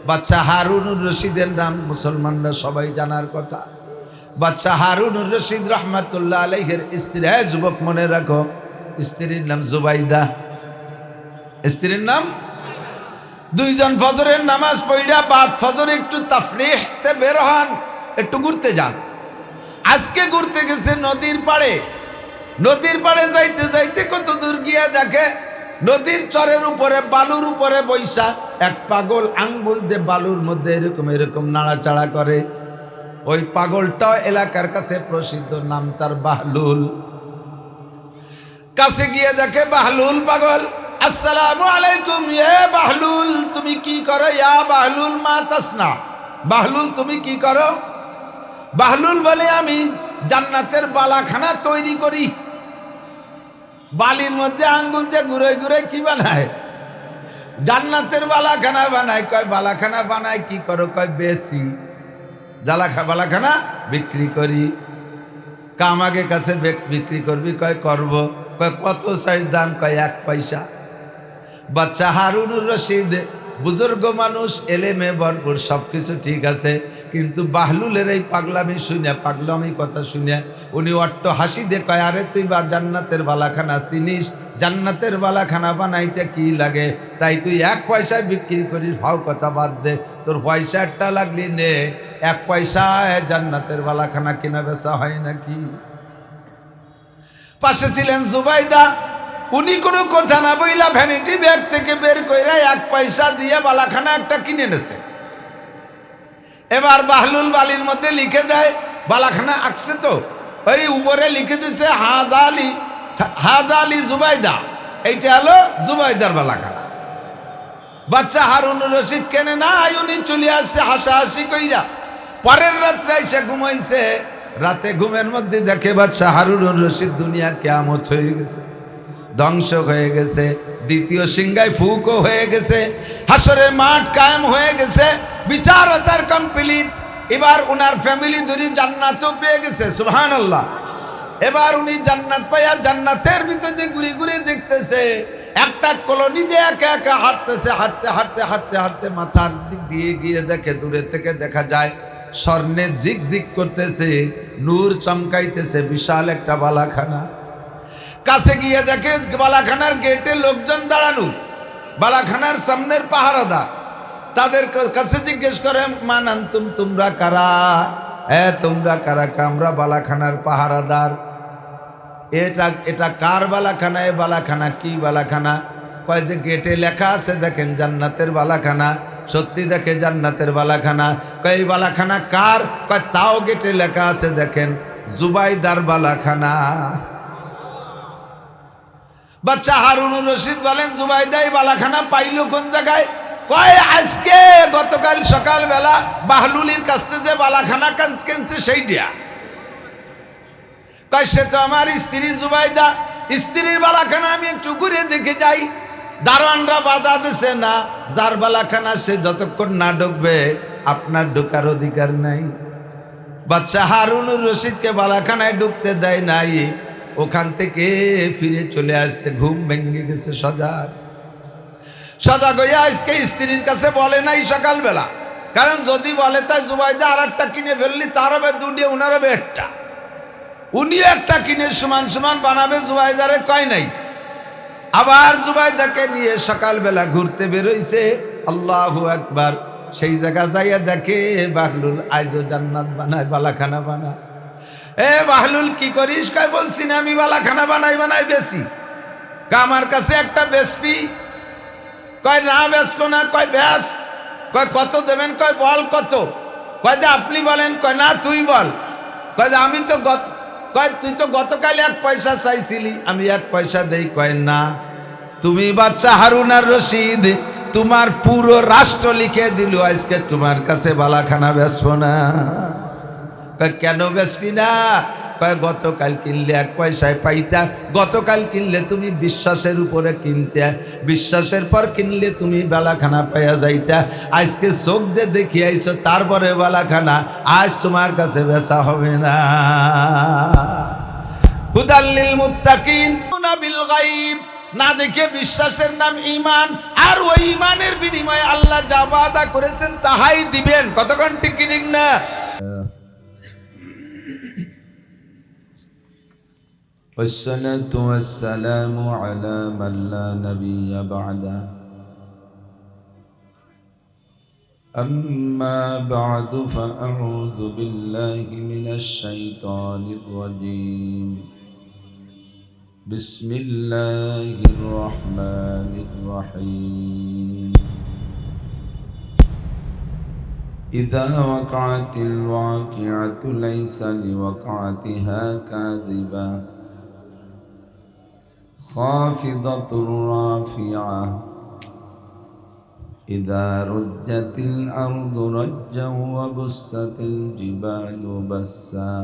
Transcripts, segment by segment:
বাচ্চা হারুনুর রশিদের নাম মুসলমানরা সবাই জানার কথা। বাচ্চা হারুনুর রশিদ রহমাতুল্লাহ আলাইহির স্ত্রী, যুবক মনে রাখো, স্ত্রীর নাম জুবাইদা। স্ত্রীর নাম, দুইজন ফজরের নামাজ পড়িয়া বাদ ফজর একটু তাফরিহতে বের হন, একটু ঘুরতে যান। আজকে ঘুরতে গেছে নদীর পাড়ে। নদীর পাড়ে যাইতে যাইতে কত দূর গিয়ে দেখে নদীর চরের উপরে বালুর উপরে বৈশা এক পাগল আঙ্গুল দিয়ে বালুর মধ্যে এরকম এরকম নাড়াচাড়া করে। ওই পাগলটাও এলাকার কাছে প্রসিদ্ধ, নাম তার বাহলুল। কাছে গিয়ে দেখে বাহলুল পাগল। আসসালামু আলাইকুম, এ বাহলুল তুমি কি করো? ইয়া বাহলুল মা তাসনা, বাহলুল তুমি কি করো? বাহলুল বলে আমি জান্নাতের বালাখানা তৈরি করি। বালির মধ্যে আঙ্গুল দিয়ে ঘুরে ঘুরে কি বানায়? জান্নাতের বালাখানা বানায়। কয় বালাখানা বানায় কি করো? কয় বেশি বালাখানা বিক্রি করি। কামাগে কাছে বিক্রি করবি? কয় করব। কয় কত সাইজ দাম? কয় 1 পয়সা। বাচ্চা হারুনুর রশিদ বুজুর্গ মানুষ, এলেমে ভরপুর, সবকিছু ঠিক আছে, কিন্তু বাহলুলের এই পাগলামি কথা শুনে উনি অট্ট হাসি দিয়ে কয়, আরে তুই বা জান্নাতের বালাখানা চিনিস? জান্নাতের বালাখানা বানাইতে কি লাগে? তাই তুই 1 পয়সায় বিক্রি করিস? ভাও কথা বাদ দে, তোর পয়সাটা লাগলি নে। 1 পয়সায় জান্নাতের বালাখানা কেনা বেচা হয় নাকি? পাশে ছিলেন জুবাইদা। উনি কোনো কথা না বইলা ভ্যানিটি ব্যাগ থেকে বের কইরা 1 পয়সা দিয়ে বালাখানা একটা কিনে নেছে। এবার বাহলুল বালির মধ্যে লিখে দেয়, বালাখানা আঁকছে তো, ওই উপরে লিখে দিছে হাজালি জুবাইদা, এইটা হলো জুবাইদার বালাখানা। বাচ্চা হারুনুর রশিদ কেনে না, উনি চলে আসছে হাসাহাসি কইরা। পরের রাত্রে এসে ঘুমাইছে। রাতে ঘুমের মধ্যে দেখে বাচ্চা হারুনুর রশিদ দুনিয়া কিয়ামত হয়ে গেছে, ধ্বংস হয়ে গেছে, দ্বিতীয় সিংহায় ফুকও হয়ে গেছে, হাসরের মাঠ কায়েম হয়ে গেছে, বিচার আচার কমপ্লিট। এবার উনার ফ্যামিলি ধরে জান্নাতও পেয়ে গেছে, সুবহানাল্লাহ। এবার উনি জান্নাত পাইয়া জান্নাতের ভিতরে ঘুরে ঘুরে দেখতেছে, একটা কলোনি দিয়ে একা একা হাঁটতেছে। হাঁটতে হাঁটতে হাঁটতে হাঁটতে মাথার দিক দিয়ে গিয়ে দেখে, দূরের থেকে দেখা যায় স্বর্ণে জিগ জিগ করতেছে, নূর চমকাইতেছে বিশাল একটা বালাখানা। কাছে গিয়ে দেখে বালাখানার গেটে লোকজন দাঁড়ানো, বালাখানার সামনের পাহারাদার। তাদের কাছে জিজ্ঞেস করে, মান আনতুম, তোমরা কারা? তোমরা কারা? আমরা বালাখানার পাহারাদার। এটা কার বালাখানা? এ বালাখানা কি বালাখানা? কয় যে গেটে লেখা আছে দেখেন জান্নাতের বালাখানা। সত্যি দেখে জান্নাতের বালাখানা। কয় এই বালাখানা কার? কয় তাও গেটে লেখা আছে দেখেন, জুবাইদার বালাখানা। বাচ্চা হারুনুর রশিদ বলেন, জুবাইদা এই বালাখানা পাইল কোন জায়গায়? কয় আজকে গতকাল সকালবেলা বাহলুলির কাছ থেকে যে বালাখানা কিনছে সেইটা। কয় সে তো আমার স্ত্রী জুবাইদা, স্ত্রীর বালাখানা আমি একটু ঘুরে দেখে যাই। দারোয়ানরা বাধা দিছে, না, যার বালাখানা সে যতক্ষণ না ঢুকবে আপনার ঢোকার অধিকার নাই। বাচ্চা হারুনুর রশিদকে বালাখানায় ঢুকতে দেয় নাই। ওখান থেকে ফিরে চলে আসছে, ঘুম ভেঙে গেছে সজাগ। সজাগ হইয়া আজকে স্ত্রীর কাছে বলে নাই সকালবেলা, কারণ যদি বলে তাই জুবাইদা আর একটা কিনে ফেললি, তার হবে 2, উনার হবে 1টা। উনি একটা কিনে সমান সমান বানাবে, জুবাইদারে কয় নাই। আবার জুবাইদাকে নিয়ে সকালবেলা ঘুরতে বেরোইছে। আল্লাহু আকবার। সেই জায়গা যাইয়া দেখে বাহলুল আইজো জান্নাত বানায়, বালাখানা বানায়। এ বাহলুল কি করিস? কয় বলছি না আমি বালাখানা বানাই বেশি। আমার কাছে একটা বেচবি? কয় না বেচবো না। কয় ব্যাস। কয় কত দেবেন? কয় বল কত। কয় যে আপনি বলেন। কয় না তুই বল। কয় যে আমি তো কয় তুই তো গতকাল 1 পয়সা চাইছিলি, আমি 1 পয়সা দেই। কয় না, তুমি বাচ্চা হারুনুর রশিদ, তোমার পুরো রাষ্ট্র লিখে দিল আজকে তোমার কাছে বালাখানা বেচবো না। কয় কেন বেচবি না? কয় গতকাল কিনলে 1 পয়সায় পাইতা, গতকাল কিনলে তুমি বিশ্বাসের উপরে কিনতে, বিশ্বাসের পর কিনলে তুমি বালাখানা পাইয়া যাইতা। আজকে চোখ দিয়ে দেখি আইছো, তারপরে বালাখানা আজ তোমার কাছে বেচা হবে না। হুদাল লিল মুত্তাকিন বিল গায়ব। না দেখে বিশ্বাসের নাম ঈমান, আর ওই ঈমানের বিনিময়ে আল্লাহ যা ওয়াদা করেছেন তাহাই দিবেন। কতক্ষণ ঠিক কি ঠিক না? والصلاة والسلام على من لا نبي بعده أما بعد فأعوذ بالله من الشيطان الرجيم بسم الله الرحمن الرحيم إذا وقعت الواقعة ليس لوقعتها كاذبة خافضة رافعة إذا رجت الأرض رجا وبست الجبال بسا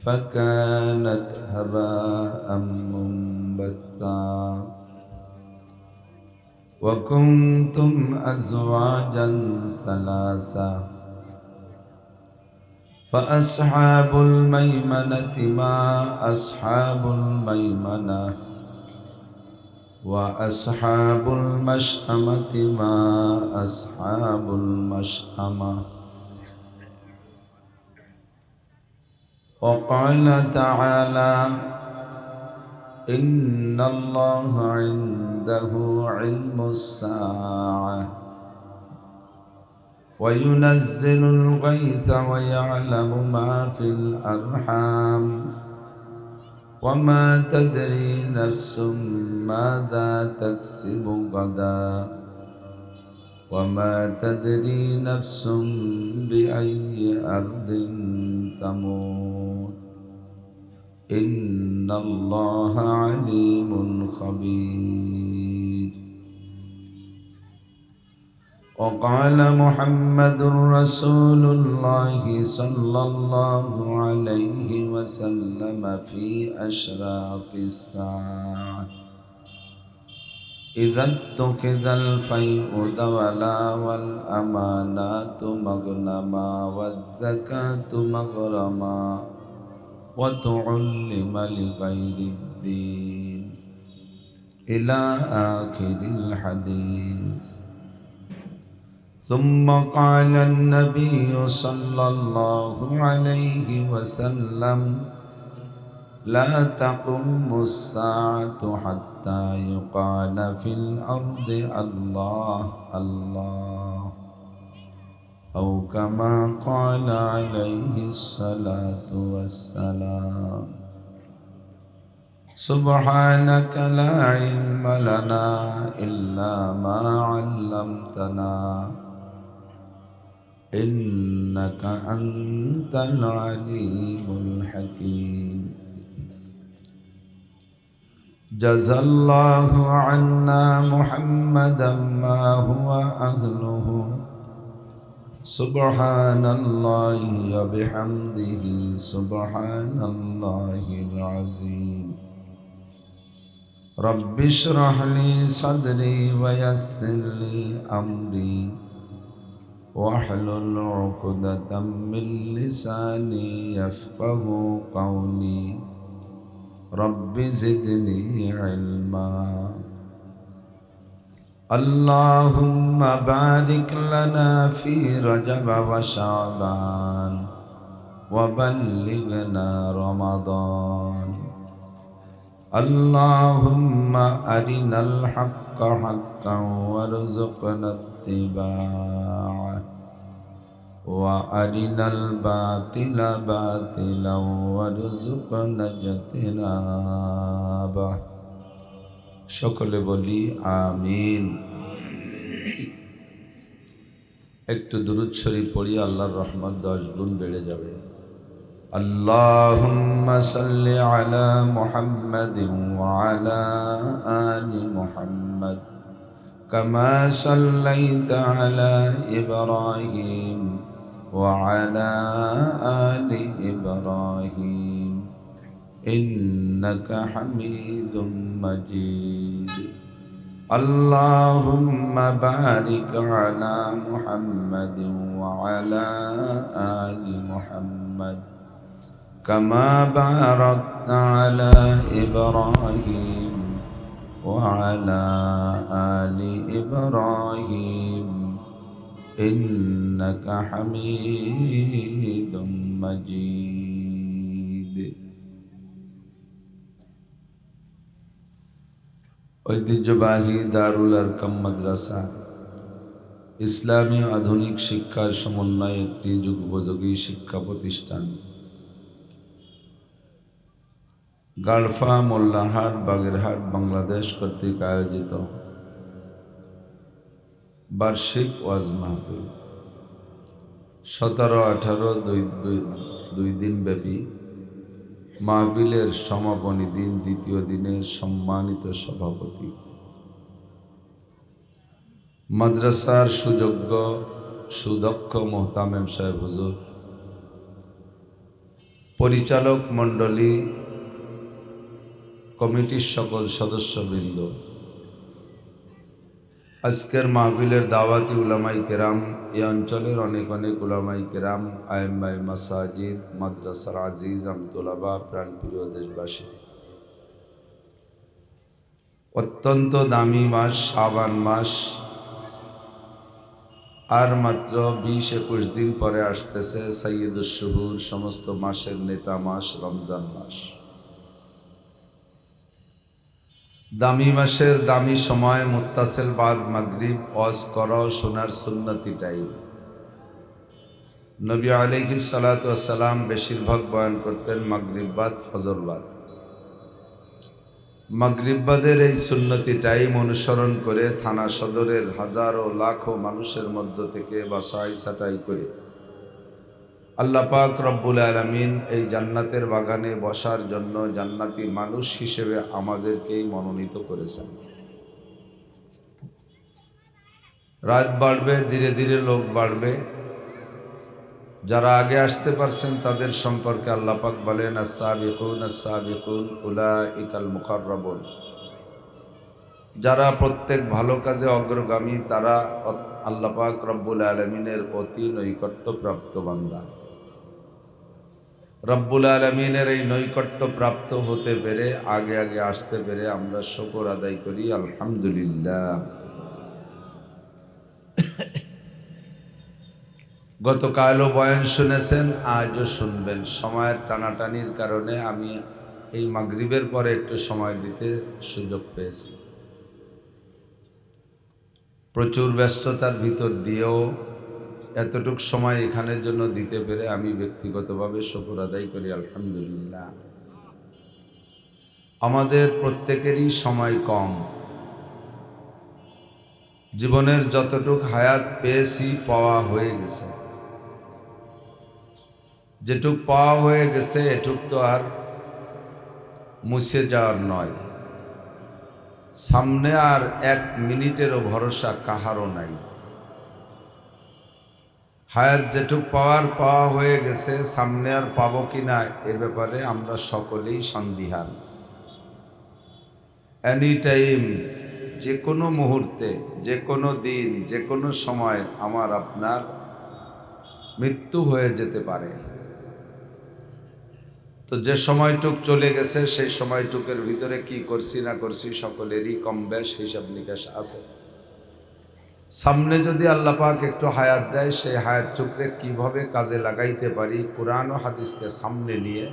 فكانت هباء منبثا وكنتم أزواجا ثلاثا فأصحاب الميمنة ما أصحاب الميمنة وأصحاب المشأمة ما أصحاب المشأمة وقال تعالى إن الله عنده علم الساعة وينزل الغيث ويعلم ما في الأرحام وما تدري نفس ماذا تكسب غدا وما تدري نفس بأي أرض تموت إن الله عليم خبير وقال محمد رسول الله صلى الله عليه وسلم في أشراط الساعة إذا اتخذ الفيء دولا والأمانات مغنما والزكاة مغرما وتعلم لغير الدين إلى آخر الحديث. ثم قال النبي صلى الله عليه وسلم لا تقوم الساعة حتى يقال في الأرض الله الله أو كما قال عليه الصلاة والسلام. سبحانك لا علم لنا إلا ما علمتنا إنك أنت العليم الحكيم. جزى الله عنا محمدا ما هو أهله سبحان الله وبحمده سبحان الله العظيم. رب اشرح لي صدري ويسر لي أمري واحلل عقدة من لساني يفقه قولي. رب زدني علما. اللهم بارك لنا في رجب وشعبان وبلغنا رمضان. اللهم أرنا الحق حقا وارزقنا اتباعه وأرنا الباطل باطلا وارزقنا اجتنابه. সকলে বলি আমিন। একটু দুরূদ শরীফ পড়ি, আল্লাহর রহমত 10 গুণ বেড়ে যাবে। আল্লাহুম্মা সাল্লি আলা মুহাম্মাদিন ওয়া আলা আলি মুহাম্মাদ কামা সাল্লাইতা আলা ইব্রাহিম ওয়া আলা আলি ইব্রাহিম ইন্নাকা হামিদুম মাজিদ। আল্লাহুম্মা বারিক আলা মুহাম্মাদিন ওয়া আলা আলি মুহাম্মাদ কামা বারাকতা আলা ইব্রাহিম وعلى آل إبراهيم إنك حميد مجيد ঐতিহ্যবাহী দারুল আরকাম মাদ্রাসা ইসলামী আধুনিক শিক্ষার সমন্বয়ে একটি যুগোপযোগী শিক্ষা প্রতিষ্ঠান গালফা মোল্লাহাট বাগেরহাট বাংলাদেশ কর্তৃক আয়োজিত বার্ষিক ওয়াজ মাহফিল 17-18 দুই দিন ব্যাপী মাহফিলের সমাপনী দিন দ্বিতীয় দিনের সম্মানিত সভাপতি মাদ্রাসার সুযোগ্য সুদক্ষ মোহতামেম সাহেব হুজুর, পরিচালক মণ্ডলী, কমিটির সকল সদস্যবৃন্দ, আজকের মাহফিলের দাওয়াতি উলামাই কেরাম, এই অঞ্চলের অনেক অনেক উলামাই কেরাম, আইম্মায়ে মাসাজিদ, মাদ্রাসার আজিজ আমতুলাবা, প্রাণপ্রিয় দেশবাসী, অত্যন্ত দামি মাস শাবান মাস, আর মাত্র 20-21 দিন পরে আসতেছে সাইয়্যিদুশ শুহুর, সমস্ত মাসের নেতা মাস রমজান মাস। দামি মাসের দামি সময় মুত্তাসিল বাদ মাগরিব ওয়াজ করা শোনার সুন্নতি টাইম। নবী আলাইহিস সালাতু ওয়াস সালাম বেশিরভাগ বয়ান করতেন মাগরিব বাদ ফজর বাদ। মাগরিব বাদের এই সুন্নতি টাইম অনুসরণ করে থানা সদরের হাজারো লাখো মানুষের মধ্য থেকে বাছাই ছাঁটাই করে আল্লাহ পাক রব্বুল আলামিন এই জান্নাতের বাগানে বসার জন্য জান্নাতি মানুষ হিসেবে আমাদেরকেই মনোনীত করেছেন। রাত বাড়বে, ধীরে ধীরে লোক বাড়বে। যারা আগে আসতে পারছেন তাদের সম্পর্কে আল্লাহ পাক বলেন আস-সাবিকুন আস-সাবিকুন উলাইকাল মুকাররাবুন। যারা প্রত্যেক ভালো কাজে অগ্রগামী তারা আল্লাহ পাক রব্বুল আলামিনের অতি নৈকট্যপ্রাপ্ত বান্দা। রব্বুল আলামিনের এই নৈকট্য প্রাপ্ত হতে পেরে আগে আগে আসতে পেরে আমরা শুকর আদায় করি আলহামদুলিল্লাহ। গতকালও বয়ান শুনেছেন, আজও শুনবেন। সময়ের টানাটানির কারণে আমি এই মাগরিবের পরে একটু সময় দিতে সুযোগ পেয়েছি। প্রচুর ব্যস্ততার ভিতর দিয়েও এতটুক সময় এখানের জন্য দিতে পেরে আমি ব্যক্তিগতভাবে শুকর আদায় করি আলহামদুলিল্লাহ। আমাদের প্রত্যেকেরই সময় কম। জীবনের যতটুক হায়াত পেয়েছি পাওয়া হয়ে গেছে। যেটুক পাওয়া হয়ে গেছে এটুক তো আর মুছে যাওয়ার নয়। সামনে আর 1 মিনিটেরও ভরসা কাহারও নাই। হায়াত যেটুক পাওয়া হয়ে গেছে, সামনে আর পাবো কিনা এ ব্যাপারে আমরা সকলেই সন্দিহান। এনি টাইম, যে কোনো মুহূর্তে, যে কোনো দিন, যে কোনো সময় আমার আপনার মৃত্যু হয়ে যেতে পারে। তো যে সময়টুক চলে গেছে সেই সময়টুকের ভিতরে কি করছি না করছি সকলেরই কম বেশ হিসাব নিকাশ আছে। সামনে যদি আল্লাহ পাক একটু হায়াত দেয়, সেই হায়াত টুকরে কিভাবে কাজে লাগাইতে পারি কুরআন ও হাদিসকে সামনে নিয়ে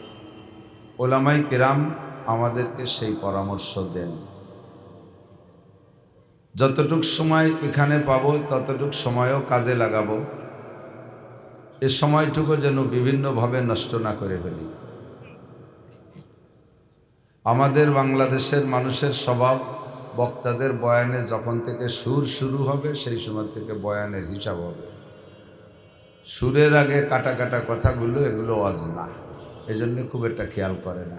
ওলামাই কিরাম আমাদেরকে সেই পরামর্শ দেন। যতটুক সময় এখানে পাবো ততটুক সময়ও কাজে লাগাবো। এ সময়টুকু যেন বিভিন্নভাবে নষ্ট না করে ফেলি। আমাদের বাংলাদেশের মানুষের স্বভাব, বক্তাদের বয়ানে যখন থেকে সুর শুরু হবে সেই সময় থেকে বয়ানের হিসাব হবে। সুরের আগে কাটা কাটা কথাগুলো, এগুলো ওয়াজ না, এজন্য খুব একটা খেয়াল করে না।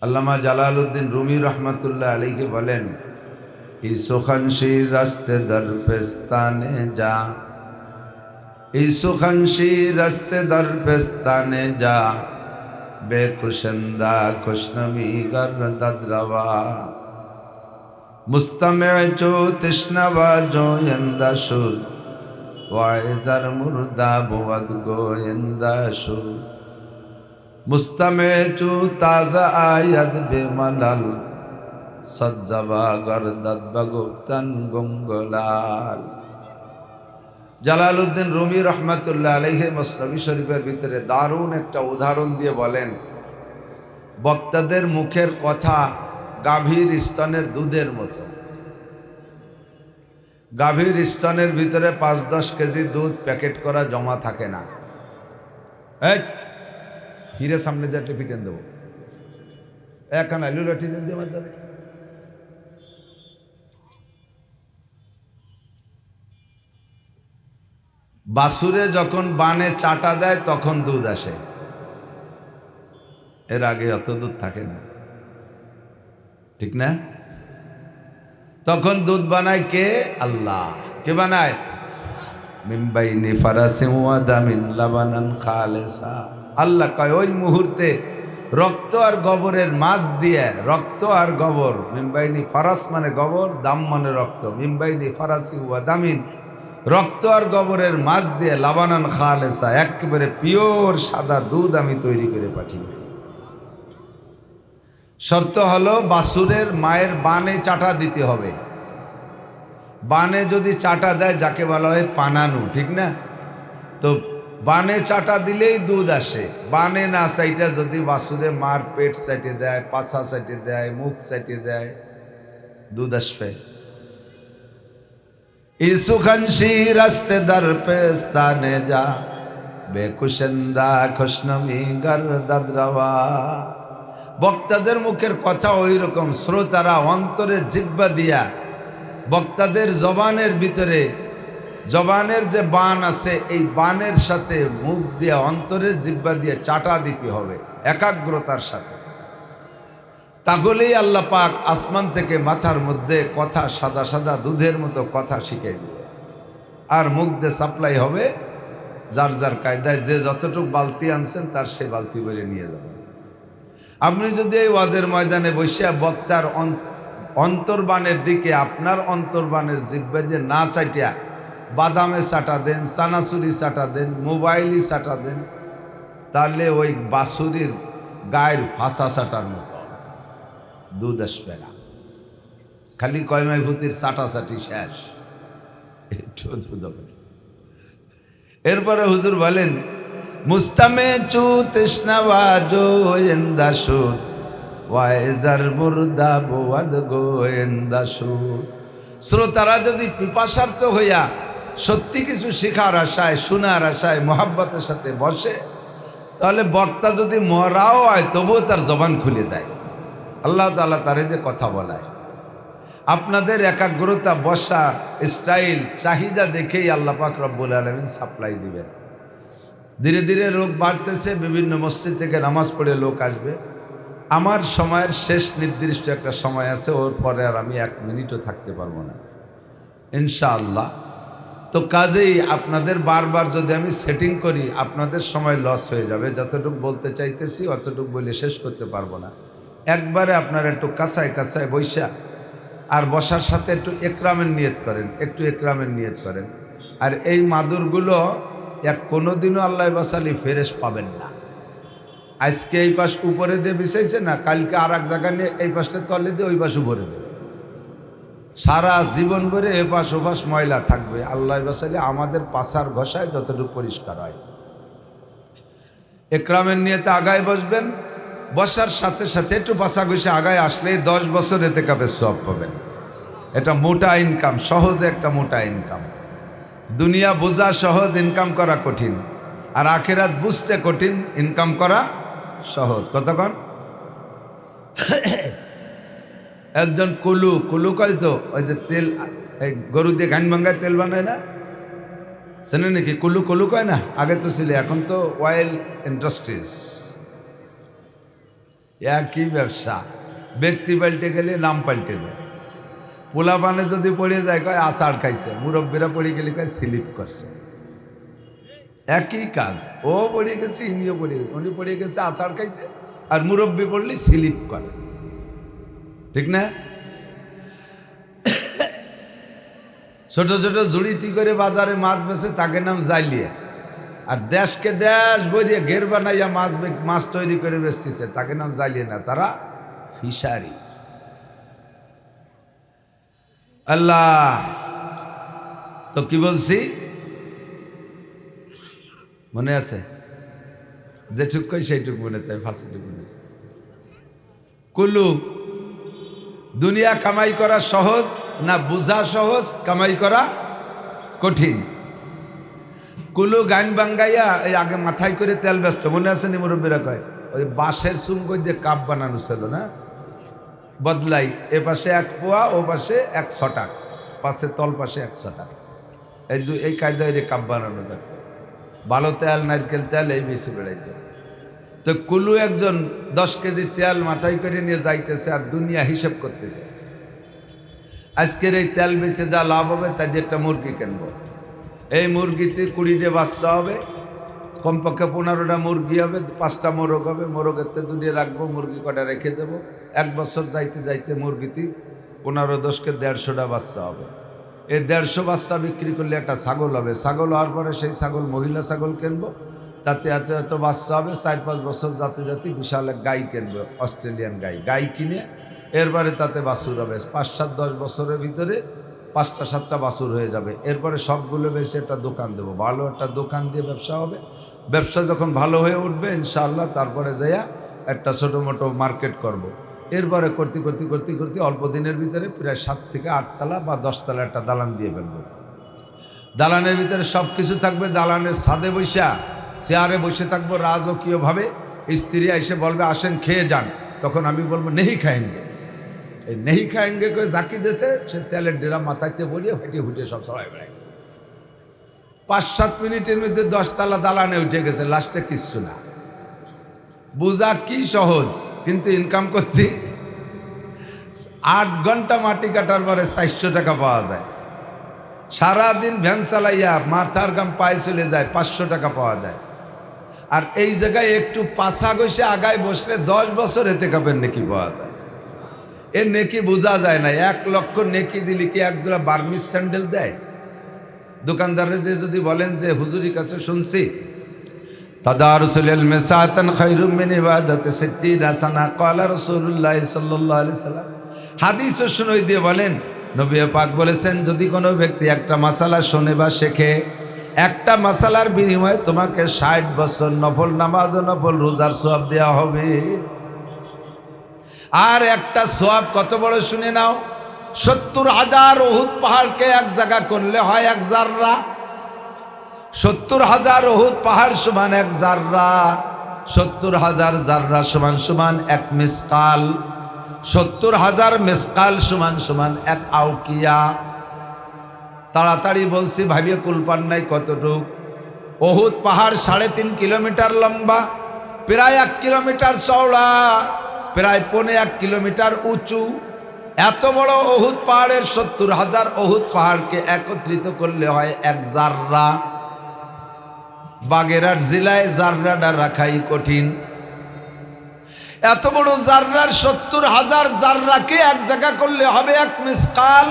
আল্লামা জালালউদ্দিন রুমি রহমাতুল্লাহ আলাইহি বলেন, এই সুখানশি রাস্তে দরপেস্তানে যা, এই সুখানশি রাস্তে দরপেস্তানে যা, বেকুশন্দা খুশনমি গর্দদ রওয়া, মুস্তমে চো তৃষ্ণবা জোয়ন্দা সুর, ওয়াইজার মুর্দা বুয়াদ গোয়েন্দা সুর, মুস্তমে চো তাজা আয়াদ বেমালাল, সজ্জাবা গরদাত বাগুপ্তান গঙ্গলাল। জালালউদ্দিন রুমি রহমাতুল্লাহ আলাইহি মসনবী শরীফের ভিতরে দারুণ একটা উদাহরণ দিয়ে বলেন, বক্তাদের মুখের কথা গাভীর স্তনের দুধের মতো। গাভীর স্তনের ভিতরে 5-10 কেজি দুধ প্যাকেট করা জমা থাকে না। হিরে সামনে দিয়ে একটা পিটেন দেবো, এখন আলু লাঠি দিয়ে আমার দাদা। বাছুরে যখন বানে চাটা দেয় তখন দুধ আসে, এর আগে অত দুধ থাকে না, ঠিক না? তখন দুধ বানায় কে? আল্লাহ। কে বানায়? মিন বাইনি ফারাসিন ওয়া দামিন লাবানান খালিসা। আল্লাহ কয় ওই মুহূর্তে রক্ত আর গোবরের মাছ দিয়ে, রক্ত আর গোবর, মিন বাইনি ফারাস মানে গোবর, দাম মানে রক্ত, মিন বাইনি ফারাসি ওয়া দামিন, রক্ত আর গোবরের মাছ দিয়ে লাবানান খালিসা, একেবারে পিওর সাদা দুধ আমি তৈরি করে পাঠিয়ে দিই। শর্ত হলো বাছুরের মায়ের বানে চাটা দিতে হবে। বানে যদি চাটা দেয় যাকে বলা হয় পানানু, ঠিক না? তো বানে চাটা দিলেই দুধ আসে। বানে না চাইটা যদি বাছুরে মার পেট চাইটে দেয়, পাছা চাইটে দেয়, মুখ চাইটে দেয়, দুধ আসবে। ইসুখানশি রাস্তে দার পেস্তানে যা বেকুশন্দা খুশনমি গর দাদরাওয়া। বক্তাদের মুখের কথা ওই রকম, শ্রোতারা অন্তরের জিহ্বা দিয়া, বক্তাদের জবানের ভিতরে, জবানের যে বান আছে এই বানের সাথে মুখ দিয়ে, অন্তরের জিহ্বা দিয়ে চাটা দিতে হবে একাগ্রতার সাথে। তাহলেই আল্লাহ পাক আসমান থেকে মাথার মধ্যে কথা সাদা সাদা দুধের মতো কথা শিখিয়ে দিবে। আর মুখ দিয়ে সাপ্লাই হবে, যার যার কায়দায় যে যতটুকু বালতি আনছেন তার সেই বালতি বলে নিয়ে যাবেন। আপনি যদি এই ওয়াজের ময়দানে বসে বক্তার অন্তর্বাণের দিকে আপনার অন্তর্বাণের জিহ্বা দিয়ে না চাটিয়া বাদামে চাটা দেন, চানাচুরি চাটা দেন, মোবাইলই চাটা দেন, তাহলে ওই বাছুরির গায়ের ফাঁসা চাটার মতো দুধ আসবে না। খালি কয়মাই ভূতির চাটাচাটি শেষ, একটু দুধ হবে। এরপরে হুজুর বলেন, মুস্তামে চু তৃষ্ণাবাজো এন্দাসুদ ওয়াইজার মুর্দা বোয়াদ গোয়েন্দাসুদ। শ্রোতারা যদি পিপাসার্থ হইয়া সত্যি কিছু শিখার আশায়, শোনার আশায় মোহাব্বতের সাথে বসে, তাহলে বক্তা যদি মরাও হয় তবুও তার জবান খুলে যায়। আল্লাহ তাআলা তার এতে কথা বলায়। আপনাদের একাগ্রতা, বসা স্টাইল, চাহিদা দেখেই আল্লাহ পাক রব্বুল আলামিন সাপ্লাই দিবেন। ধীরে ধীরে লোক বাড়তেছে, বিভিন্ন মসজিদ থেকে নামাজ পড়ে লোক আসবে। আমার সময়ের শেষ নির্দিষ্ট একটা সময় আছে, ওর পরে আর আমি 1 মিনিটও থাকতে পারবো না ইনশাআল্লাহ। তো কাজেই আপনাদের বারবার যদি আমি সেটিং করি আপনাদের সময় লস হয়ে যাবে। যতটুকু বলতে চাইতেছি অতটুকু বলে শেষ করতে পারবো না। একবারে আপনারা একটু কাছায় কাছায় বৈশা, আর বসার সাথে একটু একরামের নিয়ত করেন, একটু একরামের নিয়ত করেন। আর এই মাদুরগুলো কোনোদিনও আল্লাহ বাসালি ফেরেশ পাবেন না। আজকে এই পাশ উপরে দিয়ে বিছাইছে না, কালকে আর এক জায়গা নিয়ে এই পাশটা তলে দিয়ে ওই পাশ উপরে দেবে। সারা জীবন ভরে এ পাশ ও পাশ ময়লা থাকবে। আল্লাহ বাসালি আমাদের পাশার ঘষায় যতটুকু পরিষ্কার হয়। একরামের নিয়তে আগায় বসবেন, বসার সাথে সাথে একটু পাশা ঘষে আগায় আসলেই 10 বছর এতেকাফের সওয়াব পাবেন। এটা মোটা ইনকাম, সহজে একটা মোটা ইনকাম। দুনিয়া বোঝা সহজ, ইনকাম করা কঠিন। আর আখিরাত বুঝতে কঠিন, ইনকাম করা সহজ। কতক্ষণ একজন কুলু কয় তো, ওই যে তেল, এই গরু দিয়ে ঘান ভাঙ্গায় তেল বানায় না, শোনে নাকি? কুলু কয় না, আগে তো ছিল, এখন তো অয়েল ইন্ডাস্ট্রিজ। একই ব্যবসা, ব্যক্তি পাল্টে গেলে নাম পাল্টে যায়। পোলা পানে যদি পড়ে যায় কয় আষাঢ় খাইছে, মুরব্বীরা পড়ে গেলে কয় স্লিপ করছে। একই কাজ, ও পড়ে গেছে, ইনিও পড়ে গেছে। উনি পড়ে গেছে আষাঢ় খাইছে, আর মুরব্বী পড়লে স্লিপ করে, ঠিক না? ছোট ছোট জুড়িতি করে বাজারে মাছ বেছে, তাকে নাম জাইলিয়া। আর দেশকে দেশ বইয়ে ঘের বানাইয়া মাছ তৈরি করে বেচতেছে, তাকে নাম জাইলিয়া না, তারা ফিশারি। আল্লাহ, তো কি বলছি মনে আছে? যেটুক কই সেইটুক মনে, তাই ফাঁসিটুকু মনে। কুলু, দুনিয়া কামাই করা সহজ না বুঝা সহজ, কামাই করা কঠিন? কুলু গান বাঙ্গাইয়া এই আগে মাথায় করে তেল ব্যস্ত, মনে আছে নি? মুরব্বীরা কয় ওই বাঁশের চুঙ্গই দিয়ে কাপ বানানো ছিল না, বদলাই, এ পাশে 1 পোয়া, ও পাশে 100 টাকা, পাশে তল পাশে 100 টাকা, এই কায়দায় কাপ বানানো যায়। ভালো তেল, নারকেল তেল এই বেশি বেড়াইতে। তো কুলু একজন 10 কেজি তেল মাথায় করে নিয়ে যাইতেছে আর দুনিয়া হিসেব করতেছে, আজকের এই তেল বেচে যা লাভ হবে তাই দিয়ে একটা মুরগি কিনবো, এই মুরগিতে 20টা বাচ্চা হবে, কমপক্ষে 15টা মুরগি হবে, 5টা মোরগ হবে, মোরগেতে 2টা রাখবো, মুরগি কটা রেখে দেবো। 1 বছর যাইতে যাইতে মুরগিতে 15-10কে 150টা বাচ্চা হবে। এই 150 বাচ্চা বিক্রি করলে একটা ছাগল হবে, ছাগল হওয়ার পরে সেই ছাগল মহিলা ছাগল কিনবো, তাতে এত এত বাচ্চা হবে। 4-5 বছর যাতে যাতে বিশাল এক গাই কিনবো, অস্ট্রেলিয়ান গাই কিনে এরপরে তাতে বাছুর হবে। 5-7-10 বছরের ভিতরে 5টা-7টা বাছুর হয়ে যাবে। এরপরে সবগুলো বেশি একটা দোকান দেবো, ভালো একটা দোকান দিয়ে ব্যবসা হবে। ব্যবসা যখন ভালো হয়ে উঠবে ইনশাআল্লাহ তারপরে যাইয়া একটা ছোটো মোটো মার্কেট করব। এরপরে করতে করতে করতে করতে অল্প দিনের ভিতরে প্রায় 7 থেকে 8 তলা বা 10 তলা একটা দালান দিয়ে ফেলবো। দালানের ভিতরে সব কিছু থাকবে, দালানের ছাদে বৈশা চেয়ারে বসে থাকবো রাজকীয়ভাবে। স্ত্রী এসে বলবে আসেন খেয়ে যান, তখন আমি বলবো নেহি খায়েঙ্গে। এই নেহি খায়েঙ্গে করে জাকি দেশে সে তেলের ডেরা মাথাইতে বলিয়ে হেঁটে হুটে সব সবাই বেড়ে গেছে। 5-7 মিনিটের মধ্যে 10 তলা দালানে উঠে গেছে, লাস্টে কিচ্ছু না। বোঝা কি সহজ, কিন্তু ইনকাম করছি 8 ঘন্টা মাটি কাটার পরে 400 টাকা পাওয়া যায়। সারাদিন ভ্যান চালাইয়া মাথার গাম পায়ে চলে যায়, 500 টাকা পাওয়া যায়। আর এই জায়গায় একটু পাছা ঘষে আগায় বসলে 10 বছর এতে কাপের নেকি পাওয়া যায়। এর নেকি বোঝা যায় না। 1 লক্ষ নেকি দিলে কি একজোড়া বার্মিস স্যান্ডেল দেয়? দোকানদারে যে যদি বলেন যে হুজুরির কাছে শুনছি তাদারুসুল ইলমি সাআতান খায়রুম মিন ইবাদাতি 60 সানা ক্বালা রাসূলুল্লাহ সাল্লাল্লাহু আলাইহি সাল্লাম, হাদিসও শুনাই দিয়ে বলেন নবী পাক বলেছেন যদি কোনো ব্যক্তি একটা মাসালা শোনে বা শেখে, একটা মাসালার বিনিময়ে তোমাকে 60 বছর নফল নামাজ ও নফল রোজার সওয়াব দেওয়া হবে। আর একটা সওয়াব কত বড় শুনে নাও, 70,000 উহুদ পাহাড়কে এক জায়গা করলে হয় 1 জাররা। 70,000 উহুদ পাহাড় সমান 1 জাররা, 70,000 জাররা সমান সমান 1 মিসকাল, 70,000 মিসকাল সমান সমান 1 আউকিয়া। তাড়াতাড়ি বলছি, ভাবিয়ে কুলপান নাই কতটুক। উহুদ পাহাড় 3.5 কিলোমিটার লম্বা, প্রায় 1 কিলোমিটার চওড়া, প্রায় 1.25 কিলোমিটার উঁচু। এত বড় উহুদ পাহাড়ের 70,000 উহুদ পাহাড়কে একত্রিত করলে হয় 1 জাররা। বাগেরহাট জেলায় জাররাটা রাখাই কঠিন। এত বড় জাররার 70,000 জাররাকে এক জায়গা করলে হবে 1 মিসকাল।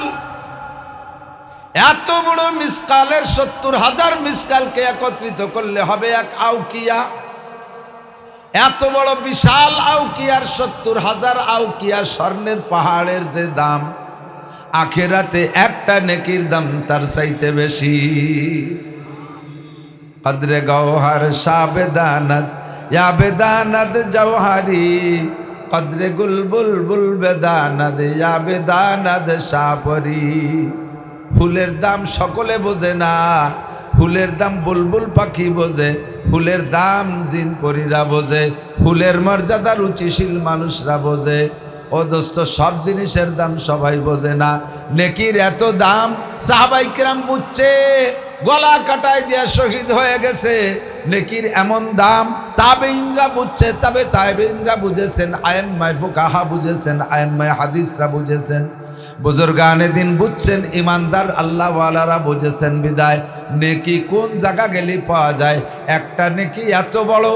এত বড় মিসকালের 70,000 মিসকালকে একত্রিত করলে হবে 1 আউকিয়া। এত বড় বিশাল আউকিয়ার 70,000 আউকিয়া স্বর্ণের পাহাড়ের যে দাম, আখিরাতে একটা নেকির দাম তার চাইতে বেশি। কদরে গওহার শাবেদানাত ইয়া বেদানাত জওহারি, কদরে গুলবুল বুল বেদানাত ইয়া বেদানাত শাপরি। ফুলের দাম সকলে বোঝে না, ফুলের দাম বুলবুল পাখি বোঝে, ফুলের দাম জিন পরীরা বোঝে, ফুলের মর্যাদা রুচিশীল মানুষরা বোঝে। ও দোস্ত, সব জিনিসের দাম সবাই বোঝে না। নেকির এত দাম সাহাবায়ে কেরাম বুঝছে, গলা কাটায় দিয়া শহীদ হয়ে গেছে। নেকির এমন দাম তাবেঈনরা বুঝছে, তাবেঈনরা বুঝেছেন, আইম্মায়ে ফুকাহা বুঝেছেন, আইম্মায়ে হাদিসরা বুঝেছেন, বুজুর্গানে দিন বুঝছেন, ইমানদার আল্লাহওয়ালারা বুঝেছেন। বিদায় নেকি কোন জায়গা গেলে পাওয়া যায়? একটা নেকি এত বড়,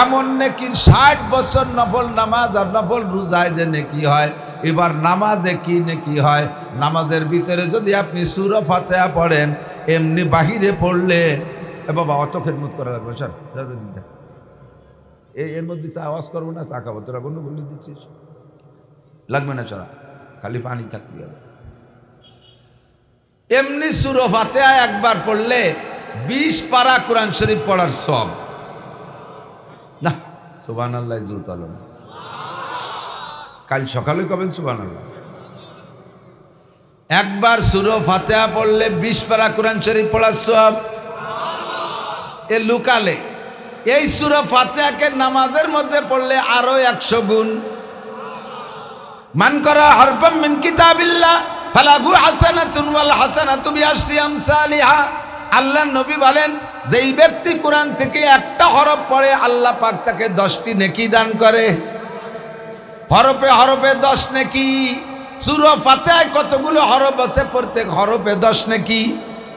এমন নেকির 60 বছর নফল নামাজ আর নফল রোজায় যে নেকি হয়। এবার নামাজে কি নেকি হয়? নামাজের ভিতরে যদি আপনি সূরা ফাতিহা পড়েন, এমনি বাহিরে পড়লে বাবা অত খেদমত করা লাগবে স্যার, এর মধ্যে আওয়াজ করবো না, চা খাবো, তোরা কোনো বলে দিচ্ছিস লাগবে না, চড়া খালি পানি থাকতে হবে। এমনি সূরা ফাতিহা একবার পড়লে 20 পারা কোরআন শরীফ পড়ার সওয়াব। না সুবহানাল্লাহ জুতালো কাল সকালে কবেন সুবহানাল্লাহ। একবার সূরা ফাতিহা পড়লে 20 পারা কোরআন শরীফ পড়ার সওয়াব। এ লুকালে এই সূরা ফাতিহাকে নামাজের মধ্যে পড়লে আরো 100 গুণ। মান করা হারফাম মিন কিতাবিল্লাহ ফালাহু হাসানাতুন ওয়াল হাসানাতু বিআশরি আমসালিহা। আল্লাহর নবী বলেন, যেই ব্যক্তি কোরআন থেকে একটা হরফ পড়ে আল্লাহ পাক তাকে 10টি নেকি দান করে। হরফে হরফে 10 নেকি। সূরা ফাতিহায় কতগুলো হরফ আছে? প্রত্যেক হরফে 10 নেকি।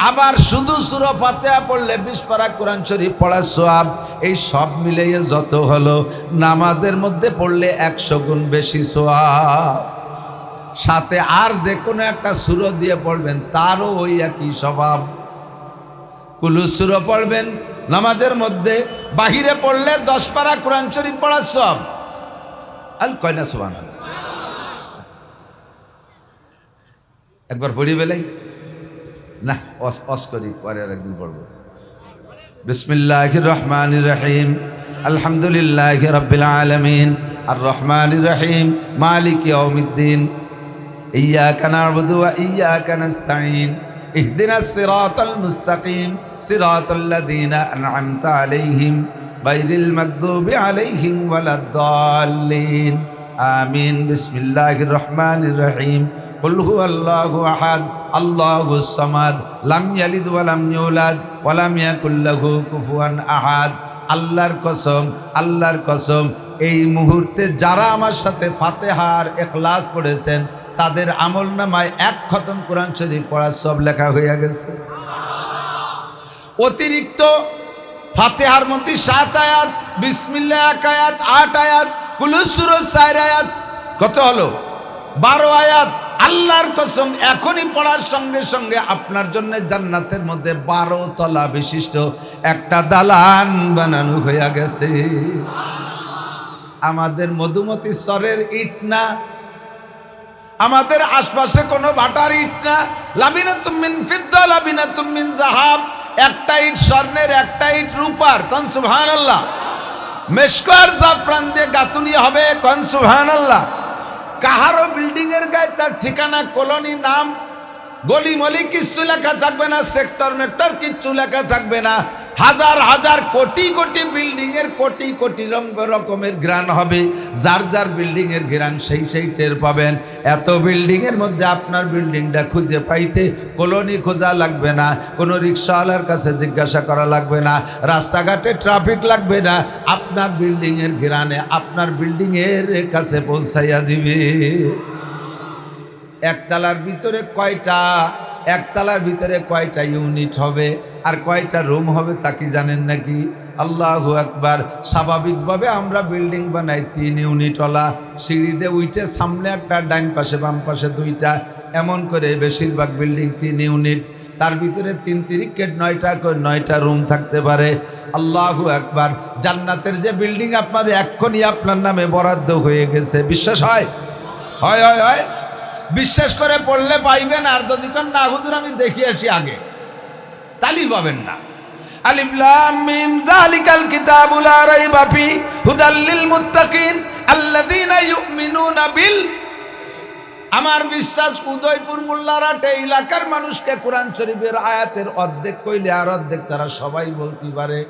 আবার শুধু সূরা ফাতিহা পড়লে 20 পারা কোরআন শরীফ পড়ার সওয়াব। এই সব মিলিয়ে যত হলো নামাজের মধ্যে পড়লে 100 গুণ বেশি সওয়াব। সাথে আর যে কোনো একটা সূরা দিয়ে পড়বেন তারও ওই একই স্বভাব। কুলু সূরা পড়বেন নামাজের মধ্যে, বাহিরে পড়লে 10 পারা কোরআন শরীফ পড়ার সওয়াব। আল কয়না সুবহানাল্লাহ। একবার পড়ি বেলাই না অস করি, পরে আর একদিন পড়ব। বিসমিল্লাহির রহমানির রহিম আলহামদুলিল্লাহি রাব্বিল আলামিন আর রহমানির রহিম মালিকি ইয়াউমিদ্দিন ইয়্যাকা না'বুদু ওয়া ইয়্যাকা নাস্তাঈন ইহদিনাস সিরাতাল মুস্তাকিম সিরাতাল লাযীনা আন'আমতা আলাইহিম গায়রিল মাগদুবি আলাইহিম ওয়ালাদ-দাল্লিন আমিন। বিসমিল্লাহির রহমানির রহিম কুল হুয়াল্লাহু আহাদ আল্লাহুস সামাদ লাম ইয়ালিদ ওয়া লাম ইউলাদ ওয়া লাম ইয়াকুল লাহু কুফুয়ান আহাদ। আল্লাহর কসম এই মুহূর্তে যারা আমার সাথে ফাতিহার ইখলাস পড়েছেন তাদের আমলনামায় 1 খতম কোরআন শরীফ পড়ার সব লেখা হয়ে গেছে। অতিরিক্ত ফাতিহার মধ্যে 7 আয়াত, বিসমিল্লাহ 1 আয়াত, 8 আয়াত, কুল সূরা 4 আয়াত, কত হলো? 12 আয়াত। আল্লাহর কসম এখনই পড়ার সঙ্গে সঙ্গে আপনার জন্য জান্নাতের মধ্যে 12 তলা বিশিষ্ট একটা দালান বানানো হয়ে গেছে। আমাদের মধুমতি স্তরের ইট না, আমাদের আশপাশে কোনো ভাটার ইট না। লাবিনাতুম মিন ফিদ্দা লাবিনাতুম মিন যাহাব। একটা ইট স্বর্ণের, একটা ইট রূপার। কোন সুবহানাল্লাহ। মেশকার জাফরান দিয়ে গাঁথুনি হবে। কোন সুবহানাল্লাহ। কাহারো বিল্ডিং এর গায়ে তার ঠিকানা, কলোনি, নাম, গলি মলি কিচ্ছু লেখা থাকবে না, সেক্টর মেক্টর কিচ্ছু লেখা থাকবে না। হাজার হাজার কোটি কোটি বিল্ডিং এর কোটি কোটি রকমের ঘ্রাণ হবে। যার যার বিল্ডিং এর ঘ্রাণ সেই টের পাবেন। এত বিল্ডিং এর মধ্যে আপনার বিল্ডিংটা খুঁজে পাইতে কলোনি খোঁজা লাগবে না, কোনো রিক্সাওয়ালার কাছে জিজ্ঞাসা করা লাগবে না, রাস্তাঘাটে ট্রাফিক লাগবে না। আপনার বিল্ডিং এর ঘ্রাণে আপনার বিল্ডিং এর কাছে পৌঁছাইয়া দিবে। একতলার ভিতরে কয়টা ইউনিট হবে আর কয়টা রুম হবে তা কি জানেন নাকি? আল্লাহু আকবার। স্বাভাবিকভাবে আমরা বিল্ডিং বানাই 3 ইউনিটওয়ালা, সিঁড়িতে উঠে সামনে একটা, ডাইন পাশে বাম পাশে 2টা, এমন করে বেশিরভাগ বিল্ডিং 3 ইউনিট। তার ভিতরে 3 তিরিকে 9টা রুম থাকতে পারে। আল্লাহু আকবার। জান্নাতের যে বিল্ডিং আপনার এক্ষুনি আপনার নামে বরাদ্দ হয়ে গেছে। বিশ্বাস হয়? হয় হয় হয়। বিশ্বাস করে পড়লে পাইবেন। আর যদি কোন না হুজুর আমি দেখি আসি আগে, তালি পাবেন না। আলিফ লাম মিম যালিকাল কিতাবু লা রাইবা ফি হুদাল লিল মুত্তাকিন আল্লাযীনা ইউমিনুনা বিল। আমার বিশ্বাস উদয়পুর মোল্লারহাট এলাকার মানুষকে কোরআন শরীফের আয়াতের অর্ধেক কইলে আর অর্ধেক তারা সবাই বলতে পারে।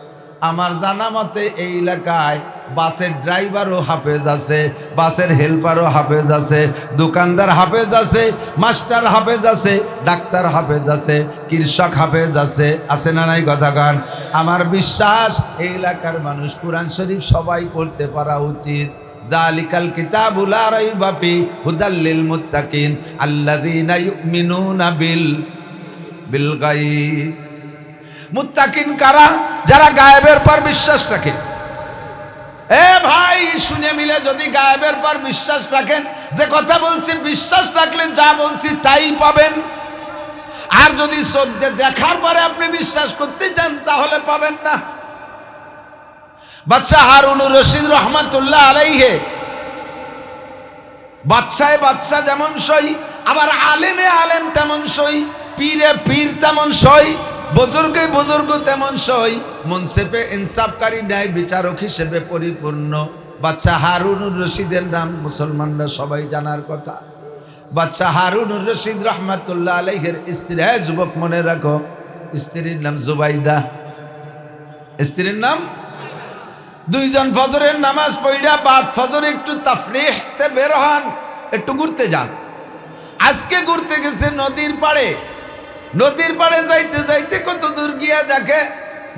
আমার জানা মতে এই এলাকায় বাসের ড্রাইভারও হাফেজ আছে, বাসের হেল্পারও হাফেজ আছে, দোকানদার হাফেজ আছে, মাস্টার হাফেজ আছে, ডাক্তার হাফেজ আছে, কৃষক হাফেজ আছে। আছে না নাই কথা গান? আমার বিশ্বাস এই এলাকার মানুষ কোরআন শরীফ সবাই পড়তে পারা উচিত। যালিকাল কিতাবু লা রাইবা ফি হুদাল লিল মুত্তাকিন আল্লাযীনা ইউমিনুনা বিল গায়ব। মুত্তাকিন কারা? যারা গায়েবের পর বিশ্বাস রাখে। এ ভাই শুনে মিলে যদি গায়েবের পর বিশ্বাস রাখেন, যে কথা বলছি বিশ্বাস রাখলে যা বলছি তাই পাবেন। আর যদি চোখ দিয়ে দেখার পরে আপনি বিশ্বাস করতে চান তাহলে পাবেন না। বাদশা হারুনুর রশিদ রহমাতুল্লাহ আলাইহি, বাদশায় বাদশা যেমন সই, আবার আলেমে আলেম তেমন সই। পীরে পীর তেমন সই, বুজুর্গে বুজুর্গ তেমন সই, মুনসিফে ইনসাফকারী ন্যায় বিচারক হিসেবে পরিপূর্ণ বাচ্চা হারুনুর রশিদের নাম মুসলমানরা সবাই জানার কথা। বাচ্চা হারুনুর রশিদ রহমাতুল্লাহ আলাইহির স্ত্রী, যুবক মনে রাখো, স্ত্রীর নাম জুবাইদা। স্ত্রীর নাম, দুইজন ফজরের নামাজ পড়া বাদ ফজর একটু তাফরিহতে বের হন, একটু ঘুরতে যান। আজকে ঘুরতে গেছে নদীর পাড়ে। নদীর পাড়ে যাইতে যাইতে কত দূর গিয়ে দেখে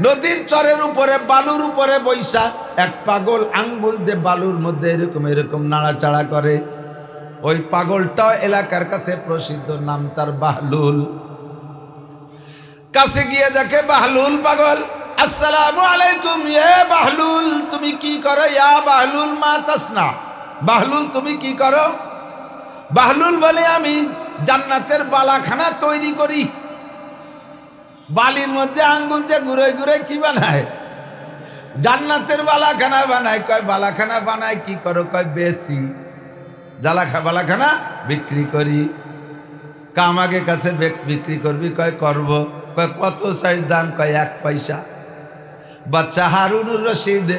নদীর চরের উপরে বালুর উপরে বৈশা এক পাগল আঙ্গুল দিয়ে বালুর মধ্যে এরকম এরকম নাড়াচাড়া করে। ওই পাগলটাও এলাকার কাছে প্রসিদ্ধ, নাম তার বাহলুল। কাছে গিয়ে দেখে বাহলুল পাগল। আসসালামু আলাইকুম ইয়া বাহলুল, তুমি কি করো? ইয়া বাহলুল মা তাসনা, বাহলুল তুমি কি করো? বাহলুল বলে আমি জান্নাতের বালাখানা তৈরি করি। বালির মধ্যে আঙ্গুল দিয়ে ঘুরে ঘুরে কি বানায়? জান্নাতের বালাখানা বানায়। কয় বালাখানা বানায় কি করো? কয় বেশি বালাখানা বিক্রি করি। কামাগে কাছে বিক্রি করবি? কয় করব। কয় কত সাইজ দাম? কয় 1 পয়সা। বাচ্চা হারুনুর রশিদ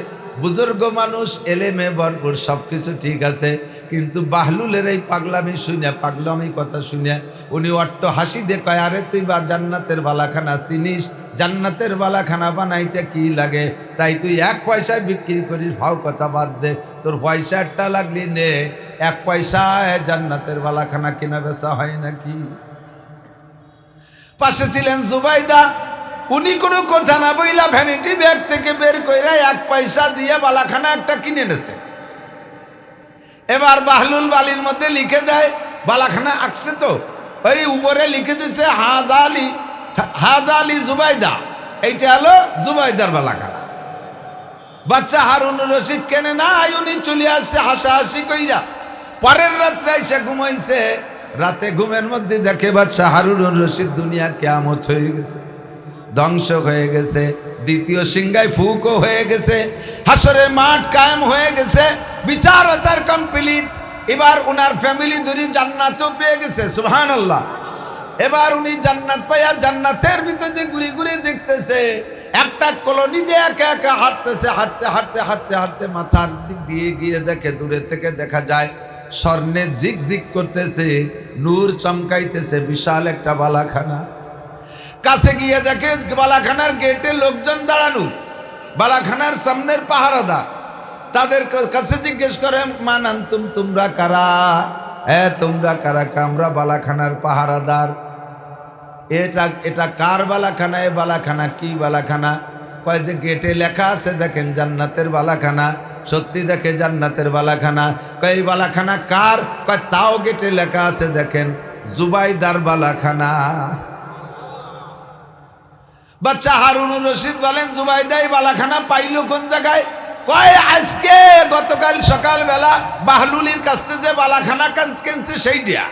বুজুর্গ মানুষ, এলেমে ভরপুর, সব কিছু ঠিক আছে, কিন্তু বাহলুলের এই পাগলামি শুনে, পাগলামি কথা শুনে উনি অট্ট হাসি দিয়ে কয়, আরে তুই বা জান্নাতের বালাখানা চিনিস? জান্নাতের বালাখানা বানাইতে কি লাগে? তাই তুই 1 পয়সায় বিক্রি করিস? ভাও কথা বাদ দে, তোর পয়সাটা লাগলি নে। 1 পয়সায় জান্নাতের বালাখানা কেনা বেচা হয় নাকি? পাশে ছিলেন জুবাইদা। উনি কোনো কথা না বইলা ভ্যানিটি ব্যাগ থেকে বের কইরা 1 পয়সা দিয়ে বালাখানা একটা কিনে নেছে। এবার বাহলুল বালির মধ্যে লিখে দেয়, বালাখানা আঁকছে তো, ওই উপরে লিখে দিছে হাজা আলী জুবাইদা, এইটা হলো জুবাইদার বালাখানা। বাচ্চা হারুনুর রশিদ কেনে না, উনি চলে আসছে হাসাহাসি কইরা। পরের রাত্রে এসে ঘুমাইছে। রাতে ঘুমের মধ্যে দেখে বাচ্চা হারুনুর রশিদ দুনিয়া কিয়ামত হয়ে গেছে, ধ্বংস হয়ে গেছে, দ্বিতীয় সিংহায় ফুকও হয়ে গেছে, হাসরের মাঠ কায়েম হয়ে গেছে, বিচার আচার কমপ্লিট। এবার উনার ফ্যামিলি ধরে জান্নাতও পেয়ে গেছে, সুবহানাল্লাহ। এবার উনি জান্নাত পাইয়া জান্নাতের ভিতরে ঘুরে ঘুরে দেখতেছে, একটা কলোনি দিয়ে একা একা হাঁটতেছে। হাঁটতে হাঁটতে হাঁটতে হাঁটতে মাথার দিক দিয়ে গিয়ে দেখে, দূরের থেকে দেখা যায় স্বর্ণে জিগ জিগ করতেছে, নূর চমকাইতেছে বিশাল একটা বালাখানা। কাছে গিয়ে দেখে বালাখানার গেটে লোকজন দাঁড়ানো, বালাখানার সামনের পাহারাদার। তাদের কাছে জিজ্ঞেস করে, মান আনতুম, তোমরা কারা? তোমরা কারা? আমরা বালাখানার পাহারাদার। এটা কার বালাখানা? এ বালাখানা কি বালাখানা? কয় যে গেটে লেখা আছে দেখেন জান্নাতের বালাখানা। সত্যি দেখে জান্নাতের বালাখানা। কয় এই বালাখানা কার? কয় তাও গেটে লেখা আছে দেখেন জুবাইদার বালাখানা। বাচ্চা হারুনুর রশিদ বলেন, জুবাইদা এই বালাখানা পাইলো কোন জায়গায়? কয় আজকে গতকাল সকালবেলা বাহলুলির কাছ থেকে যে বালাখানা কিনছে সেইটা।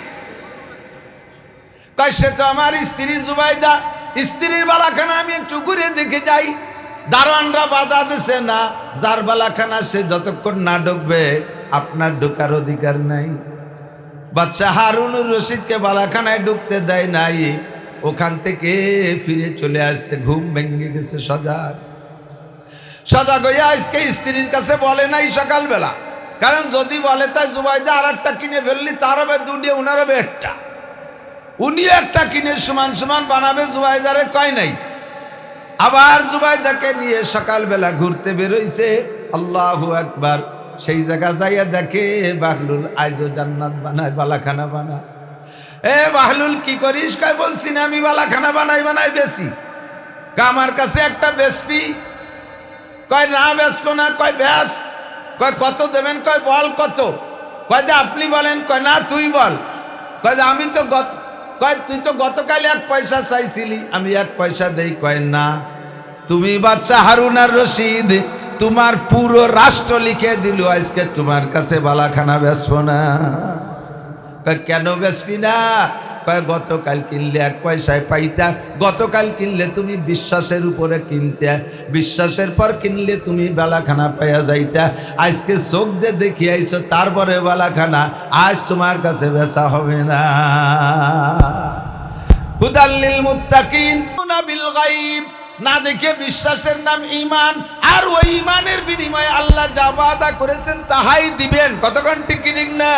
কয় সে তো আমার স্ত্রী জুবাইদা, স্ত্রীর বালাখানা আমি একটু ঘুরে দেখে যাই। দারোয়ানরা বাধা দিছে না, যার বালাখানা সে যতক্ষণ না ঢুকবে আপনার ঢোকার অধিকার নাই। বাচ্চা হারুনুর রশিদকে বালাখানায় ঢুকতে দেয় নাই। ওখান থেকে ফিরে চলে আসছে, ঘুম ভেঙে গেছে, সজাগ হইয়া আজকে স্ত্রীর কাছে বলে নাই সকালবেলা, কারণ যদি বলে তাই জুবাইদা আর একটা কিনে ফেললি, তার হবে 2, উনার হবে 1টা। উনিও একটা কিনে সমান সমান বানাবে, জুবাইদারে কয় নাই। আবার জুবাইদাকে নিয়ে সকালবেলা ঘুরতে বেরোইছে। আল্লাহু আকবার। সেই জায়গা যাইয়া দেখে বাহলুল আইজো জান্নাত বানায়, বালাখানা বানায়। বাহলুল কি করিস? কয় বলছি না আমি বালাখানা বানাই বেশি। আমার কাছে একটা বেসপি। কয় না বেসবো না। কয় ব্যাস। কয় কত দেবেন? কয় বল কত। কয় যে আপনি বলেন। কয় না তুই বল। কয় যে আমি তো কয় তুই তো গতকাল 1 পয়সা চাইছিলি, আমি 1 পয়সা দেই। কয় না, তুমি বাচ্চা হারুনার রশিদ, তোমার পুরো রাষ্ট্র লিখে দিল আজকে তোমার কাছে বালাখানা বেচবো না। কয় কেন বেচবি না? কয় গতকাল কিনলে 1 পয়সায় পাইতা, গতকাল কিনলে তুমি বিশ্বাসের উপরে কিনতে, বিশ্বাসের পর কিনলে তুমি বালাখানা পাইয়া যাইতা। আজকে চোখ দিয়ে দেখি আইছো, তারপরে বালাখানা আজ তোমার কাছে বেচা হবে না। হুদাল্লিল মুত্তাকিন বিল গায়ব। না দেখে বিশ্বাসের নাম ঈমান, আর ওই ঈমানের বিনিময়ে আল্লাহ যা ওয়াদা করেছেন তাহাই দিবেন। কতক্ষণ ঠিক কি ঠিক না?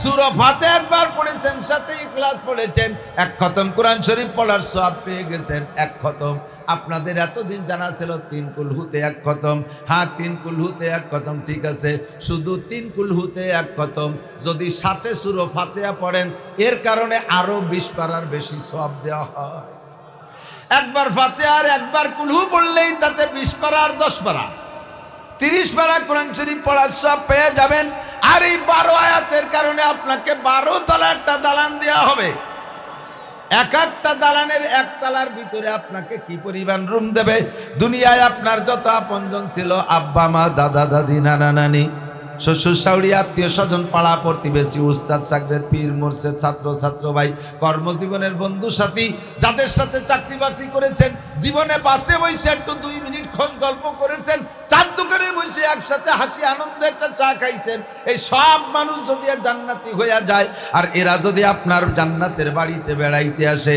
সূরা ফাতিহা একবার পড়েছেন, সাথে ইখলাস পড়েছেন, এক খতম কোরআন শরীফ পড়ার সওয়াব পেয়ে গেছেন। এক খতম। আপনাদের এতদিন জানা ছিল 3 কুলহুতে 1 খতম। হ্যাঁ, 3 কুলহুতে 1 খতম ঠিক আছে, শুধু 3 কুলহুতে 1 খতম। যদি সাথে সূরা ফাতিহা পড়েন, এর কারণে আরো 20 পারার বেশি সওয়াব দেওয়া হয়। একবার ফাতিহা আর একবার কুলহু পড়লেই তাতে 20 পারা আর 10 পারা 30 পারা কোরআন শরীফ পড়ার সব পেয়ে যাবেন। আর এই 12 আয়াতের কারণে আপনাকে 12 তলা একটা দালান দেওয়া হবে। এক একটা দালানের এক তলার ভিতরে আপনাকে কি পরিমাণ রুম দেবে? দুনিয়ায় আপনার যত আপনজন ছিল, আব্বা মা, দাদা দাদি, নানা নানি, শ্বশুর শাশুড়ি, আত্মীয় স্বজন, পাড়া প্রতিবেশী, উস্তাদ সাগরেদ, পীর মুর্শেদ, ছাত্র ছাত্র ভাই, কর্মজীবনের বন্ধু সাথী, যাদের সাথে চাকরি বাকরি করেছেন, জীবনে বাসে বসে একটু 2 মিনিট খোঁজ গল্প করেছেন, চার দোকানে বসে একসাথে হাসি আনন্দে একটা চা খাইছেন, এই সব মানুষ যদি জান্নাতি হয়ে যায়, আর এরা যদি আপনার জান্নাতের বাড়িতে বেড়াইতে আসে,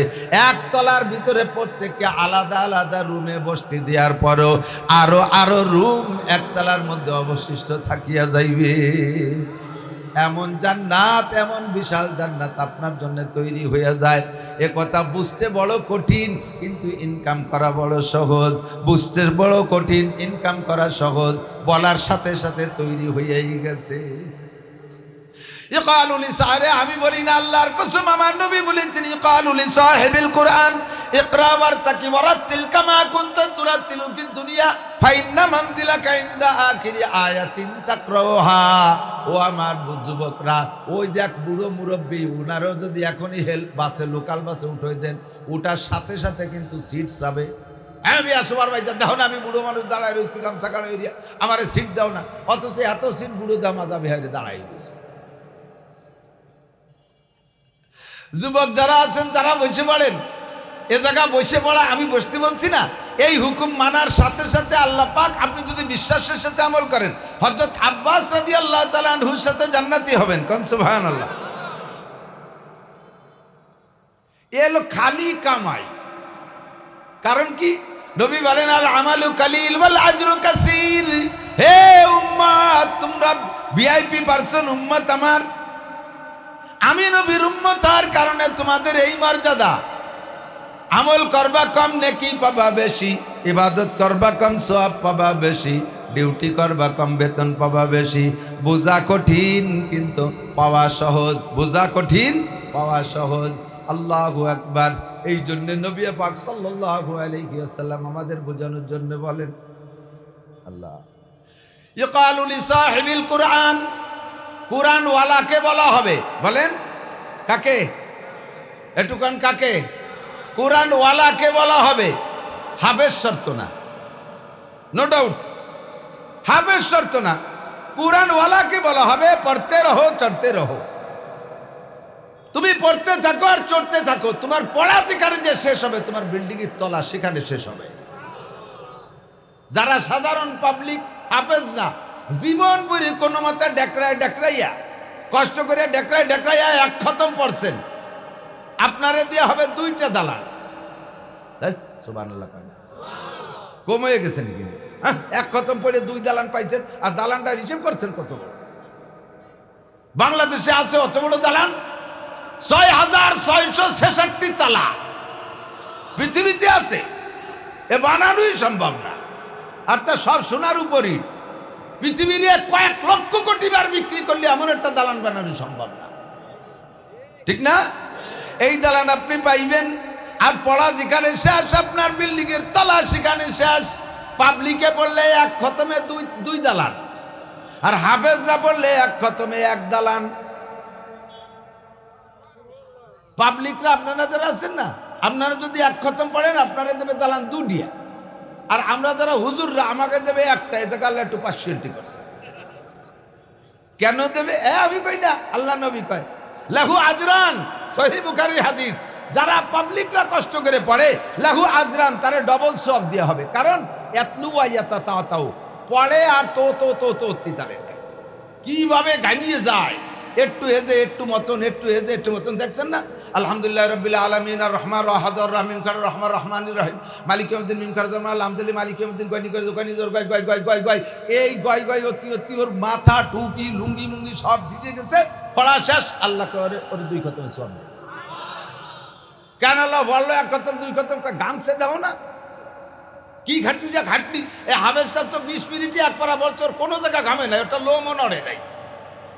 একতলার ভিতরে প্রত্যেককে আলাদা আলাদা রুমে বসতে দেওয়ার পরও আরো রুম একতলার মধ্যে অবশিষ্ট থাকিয়া যাইবে। এমন জান্নাত, এমন বিশাল জান্নাত আপনার জন্য তৈরি হয়ে যায়। এ কথা বুঝতে বড় কঠিন, কিন্তু ইনকাম করা বড় সহজ। বুঝতে বড় কঠিন, ইনকাম করা সহজ। বলার সাথে সাথে তৈরি হয়েই গেছে। ইকালু লিসারে, আমি বলি না, আল্লাহর কসম, আমার নবী বলেছেন, ইকালু লিসাহিবিল কুরআন ইকরা ওয়ারতাকি ওয়ারাতিল কামা কুনতা তুরাতিলু ফিদ দুনিয়া ফাইন্না মানজিলাকা ইনদা আখিরি আয়াতিন তাকরাউহা। ও আমার যুবকরা, ওই যে এক বুড়ো মুরব্বী, উনারও যদি এখনই বাসে, লোকাল বাসে উঠে দেন, ওটার সাথে সাথে কিন্তু সিট যাবে। আমি আসবার ভাই, দেখো না, আমি বুড়ো মানুষ দাঁড়ায় রয়েছি, গামছা কাটা এরিয়া, আমার সিট দাও না। অথচ এত সিট বুড়ো দামাজা বিহারে দাঁড়াই রয়েছে। যুবক যারা আছেন তারা বসে পড়েন। এ জায়গা বসে পড়া আমি বসতে বলছি না, এই হুকুম মানার সাথে সাথে আল্লাহ পাক, আপনি যদি বিশ্বাসের সাথে আমল করেন, হযরত আব্বাস রাদিয়াল্লাহু তাআলা আনহুর সাথে জান্নাতি হবেন। কোন সুবহানাল্লাহ। এলো খালি কামাই। কারণ কি? নবী বলেন, আল আমালু কালিল ওয়াল আজরু কাসীর। হে উম্মত, তোমরা ভিআইপি পারসন উম্মত আমার, আমি নবীর উম্মত হওয়ার কারণে তোমাদের এই মর্যাদা। আমল করবা কম, নেকি পাবা বেশি। ইবাদত করবা কম, সওয়াব পাবা বেশি। ডিউটি করবা কম, বেতন পাবা বেশি। বোঝা কঠিন কিন্তু পাওয়া সহজ। বোঝা কঠিন, পাওয়া সহজ। আল্লাহু আকবার। এই জন্য নবী পাক সাল্লাল্লাহু আলাইহি ওয়াসাল্লাম আমাদের বোঝানোর জন্য বলেন, আল্লাহ ইকালু লিসাহিবিল কুরআন, কুরআন ওয়ালাকে বলা হবে। বলেন কাকে? এটুকান কাকে? কুরআন ওয়ালাকে বলা হবে। হাফেজ শর্ত না, নো ডাউট, হাফেজ শর্ত না, কুরআন ওয়ালাকে বলা হবে। পড়তে রহো, চড়তে রহো। তুমি পড়তে থাকো আর চড়তে থাকো। তোমার পড়া যেখানে যে শেষ হবে, তোমার বিল্ডিং এর তলা সেখানে শেষ হবে। যারা সাধারণ পাবলিক, হাফেজ না, জীবন ভরে কোনো মতে ডেকরাইয়া কষ্ট করে ডেকরাইয়া 1 খতম পড়ছেন, আপনারে দেওয়া হবে 2টা দালান। সুবহানাল্লাহ। কম হয়ে গেছে নাকি? হ্যাঁ, 1 খতম পড়ে 2 দালান পাইছেন, আর দালানটা রিসিভ করছেন কত বড়? বাংলাদেশে আছে অত বড় দালান, 6666 তালা পৃথিবীতে আছে। এ বানানোই সম্ভব না। আর তা সব সোনার উপরই। পৃথিবীর কয়েক লক্ষ কোটি বার বিক্রি করলে এমন একটা দালান বানানো সম্ভব না, ঠিক না? এই দালান আপনি পাইবেন। আর পড়া যেখানে শেষ, আপনার বিল্ডিং এর তলা সেখানে শেষ। পাবলিকে পড়লে 1 খতমে 2 দালান, আর হাফেজরা পড়লে 1 খতমে 1 দালান। পাবলিকরা আপনারা যারা আছেন না, আপনারা যদি 1 খতম পড়েন, আপনারা দেবে দালান 2 দিয়া। আর আমরা যারা হুজুররা, আমাকে দেবে 1টা। এই জায়গা আল্লাহ একটু পার্সিয়ালিটি করছে। কেন দেবে? আমি কই না, আল্লাহ নবী কয়, লাহু আজরান, সহিহ বুখারীর হাদিস। যারা পাবলিকরা কষ্ট করে পড়ে, লাহু আজরান, তারে ডবল সওয়াব দেওয়া হবে। কারণ এতলু ওয়াইয়াতা তাও পড়ে আর তো তালে থাকে, কিভাবে গাইয়ে যায়, একটু হেজে একটু মতন, একটু হেজে একটু মতন, দেখছেন না? আলহামদুলিল্লাহ রাব্বিল আলামিন আর রহমান রাহাদুর রহিম কার রহমান রহমানির রহিম মালিক ইয়াউমিদ্দিন মিন কার জামাল আমজালি মালিক ইয়াউমিদ্দিন গয়নি গয় গয়নি জোর গয় গয় গয় গয় গয় এই গয় গয় অতি অতি ওর মাথা টুপি লুঙ্গি লুঙ্গি সব ভিজে গেছে, পড়া শেষ, আল্লাহ করে ওর 2 খতম সব দেয়। কেন আল্লাহ বললো 1 খতম 2 খতম? গামছে দাও না, কি ঘাটনি যা ঘাটনি। এই হাফেজ সাহেব তো 20 মিনিটে 1 পারা বলছে, ওর কোনো জায়গা ঘামে নাই, ওটা লো মনরে নাই,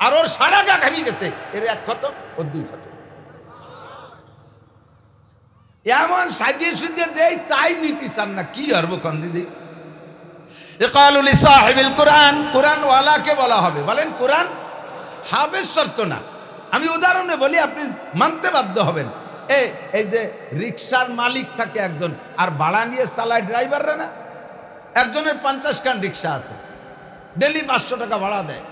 আর ওর সারা গা ঘামি গেছে, এর 1 খতম ওর 2 খতম। এমন সাজিয়ে সুজিয়ে দেয়, তাই নীতি চান না, কি হারবো কন দিদি। ইকালুল সাহিবিল কোরআন, কোরআন ওয়ালাকে বলা হবে। বলেন কোরআন হাফেজ শর্ত না। আমি উদাহরণে বলি, আপনি মানতে বাধ্য হবেন। এই যে রিক্সার মালিক থাকে একজন, আর ভাড়া নিয়ে চালায় ড্রাইভাররা না, একজনের 50 খান রিক্সা আছে, ডেলি 500 টাকা ভাড়া দেয়।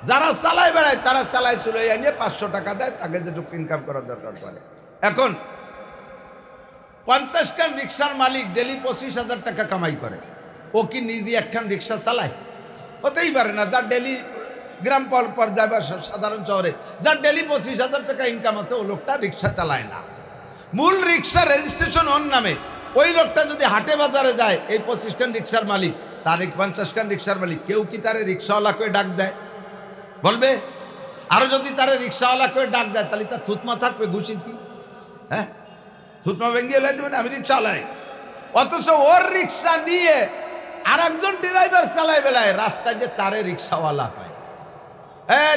যারা চালায় বেড়ায় তারা চালায় চলে নিয়ে 500 টাকা দেয়, তাকে যেটুকু ইনকাম করার দরকার পড়ে। এখন 50 খান রিক্সার মালিক ডেলি 25,000 টাকা কামাই করে, ও কি নিজে 1 খান রিক্সা চালায়? হতেই পারে না। যার ডেলি গ্রাম পর্যায়ে বা সাধারণ শহরে যার ডেলি 25,000 টাকা ইনকাম আছে, ও লোকটা রিক্সা চালায় না। মূল রিক্সা রেজিস্ট্রেশন ওর নামে। ওই লোকটা যদি হাটে বাজারে যায়, এই 25 খান রিক্সার মালিক, তার 50 খান রিক্সার মালিক, কেউ কি তারে রিক্সাওয়ালা করে ডাক দেয়? বলবে? আরো যদি তারে রিক্সাওয়ালা করে ডাক দেয়, তাহলে তার থুতমা থাকবে ঘুষিতি, হ্যাঁ, থুতমা ভেঙে এলে দেবেন আমি রিক্সা চালাই। অথচ ওর রিক্সা নিয়ে আর একজন ড্রাইভার চালায় বেলায়, রাস্তায় যে তারে রিক্সাওয়ালা কয়।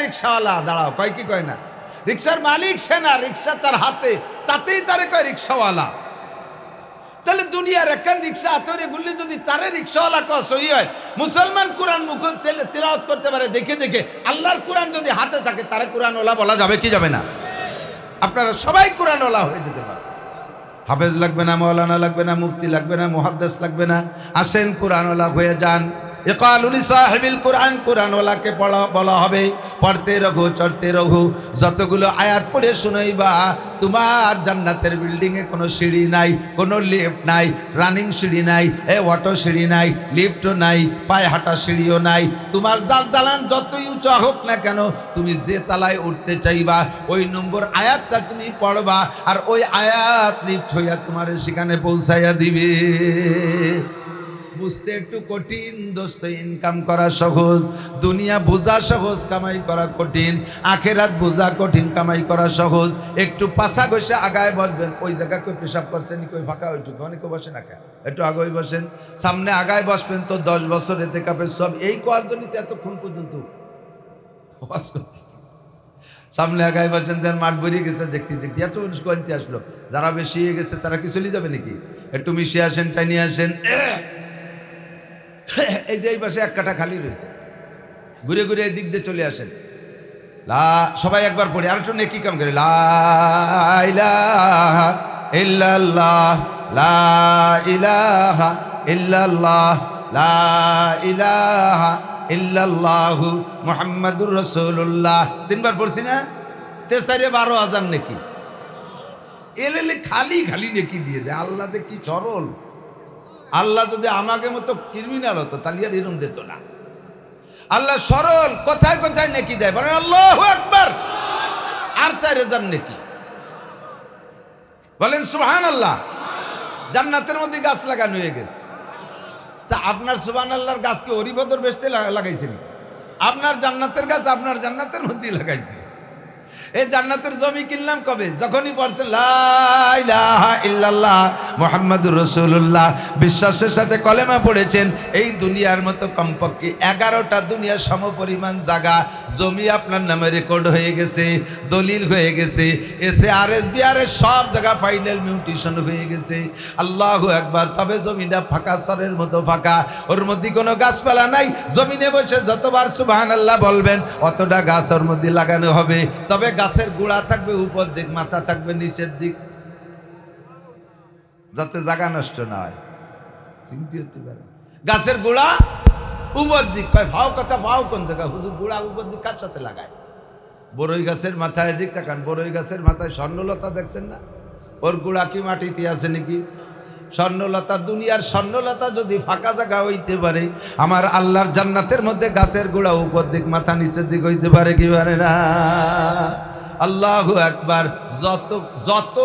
রিক্সাওয়ালা দাঁড়াও, কয় কি কয় না? রিক্সার মালিক সে না, রিক্সা তার হাতে, তাতেই তারে কয় রিক্সাওয়ালা। তাহলে দুনিয়ার একখান রিক্সা হাতে গুললে যদি তারে রিক্সাওয়ালা কয় সহি হয়, মুসলমান কোরআন মুখ তেলাওয়াত করতে পারে দেখে দেখে, আল্লাহর কোরআন যদি হাতে থাকে, তারে কোরআনওয়ালা বলা যাবে কি যাবে না? আপনারা সবাই কোরআনওয়ালা হয়ে যেতে পারে। হাফেজ লাগবে না, মৌলানা লাগবে না, মুফতি লাগবে না, মুহাদ্দিস লাগবে না, আসেন কোরআনওয়ালা হয়ে যান। ইকালুল সাহিবিল কোরআন, কোরআনওয়ালাকে বলা হবে পড়তে রঘু চড়তে রঘু। যতগুলো আয়াত পড়ে শুনাইবা, তোমার জান্নাতের বিল্ডিংয়ে কোনো সিঁড়ি নাই, কোনো লিফট নাই, রানিং সিঁড়ি নাই, অটো সিঁড়ি নাই, লিফটও নাই, পায়ে হাঁটা সিঁড়িও নাই। তোমার জাল দালান যতই উঁচু হোক না কেন, তুমি যে তালায় উঠতে চাইবা, ওই নম্বর আয়াতটা তুমি পড়বা, আর ওই আয়াত লিফট হইয়া তোমার সেখানে পৌঁছাইয়া দিবে। বুঝতে একটু কঠিন দোস্ত, ইনকাম করা সহজ, দুনিয়া বোঝা সহজ, কামাই করা কঠিন, আখেরাত বোঝা কঠিন, কামাই করা সহজ। একটু পাশা ঘষে আগায় বসবেন, ওই জায়গা কই পেশাব করছেন, কই ফাঁকা ওইটুকু অনেকে বসে না, একটু আগায় বসেন, সামনে আগায় বসবেন তো 10 বছর এতে কাপের সব এই কোয়ার জন্যই এতক্ষণ পর্যন্ত সামনে আগায় বসেন। দেন মাঠ ভরিয়ে গেছে, দেখতে দেখতে এত মানুষ কমতে আসলো। যারা বেশি হয়ে গেছে তারা কি চলে যাবে নাকি? একটু মিশিয়ে আসেন, টাইনিয়ে আসেন। এই যে এই পাশে 1 কাঠা খালি রয়েছে, ঘুরে ঘুরে এই দিক দিয়ে চলে আসেন। সবাই একবার পড়ি, আর একটু নেকি কাম করে, লা ইলাহা ইল্লাল্লাহ, লা ইলাহা ইল্লাল্লাহ, লা ইলাহা ইল্লাল্লাহু মুহাম্মাদুর রাসূলুল্লাহ। 3 বার পড়ছি না? 12,000 নেকি। এলে খালি খালি নেকি দিয়ে দেয়। আল্লাহ যে কি সরল। আল্লাহ যদি আমাকে মতো ক্রিমিনাল হতো, তাহলে আর এরকম দিত না। আল্লাহ সরল, কোথায় কোথায় নেকি দেয়, বলেন আল্লাহু আকবার। আর 4,000 নেকি, বলেন সুবহানাল্লাহ। জান্নাতের মধ্যে গাছ লাগানো হয়ে গেছে। তা আপনার সুবহানাল্লাহর গাছকে হরিবদর বেচতে লাগাইছেন? আপনার জান্নাতের গাছ আপনার জান্নাতের মধ্যেই লাগাইছে। এই জান্নাতের জমি কিনলাম কবে? যখনই পড়ছেন লা ইলাহা ইল্লাল্লাহ মুহাম্মাদুর রাসূলুল্লাহ, বিশ্বাসের সাথে কলেমা পড়েছেন, এই দুনিয়ার মতো কমপক্ষে 11টা দুনিয়ার সমপরিমাণ জায়গা জমি আপনার নামে রেকর্ড হয়ে গেছে, দলিল হয়ে গেছে, SARS BRS সব জায়গা ফাইনাল মিউটেশন হয়ে গেছে। আল্লাহু আকবার। তবে জমিটা ফাঁকা, সরের মতো ফাঁকা, ওর মধ্যে কোনো গাছপালা নাই। জমিনে বসে যতবার সুবহানাল্লাহ বলবেন, অতটা গাছ ওর মধ্যে লাগানো হবে। তবে গাছের গোড়া থাকবে উপর দিক, মাথা থাকবে নিচের দিক, যাতে জায়গা নষ্ট না হয়। চিন্তা হতে পারে গাছের গোড়া উপর দিক, কয় ভাও কথা, ভাও কোন জায়গা? হুজুর গোড়া উপর দিক কার সাথে লাগায়? বড়ই গাছের মাথায় দিক তাকান, বড়ই গাছের মাথায় স্বর্ণলতা দেখছেন না? ওর গোড়া কি মাটিতে আছে নাকি? স্বর্ণলতা, দুনিয়ার স্বর্ণলতা যদি ফাঁকা জায়গা হইতে পারে, আমার আল্লাহর জান্নাতের মধ্যে গাছের গোড়া উপর দিক মাথা নিচের দিক হইতে পারে কি পারে না? আল্লাহু আকবার। যত যত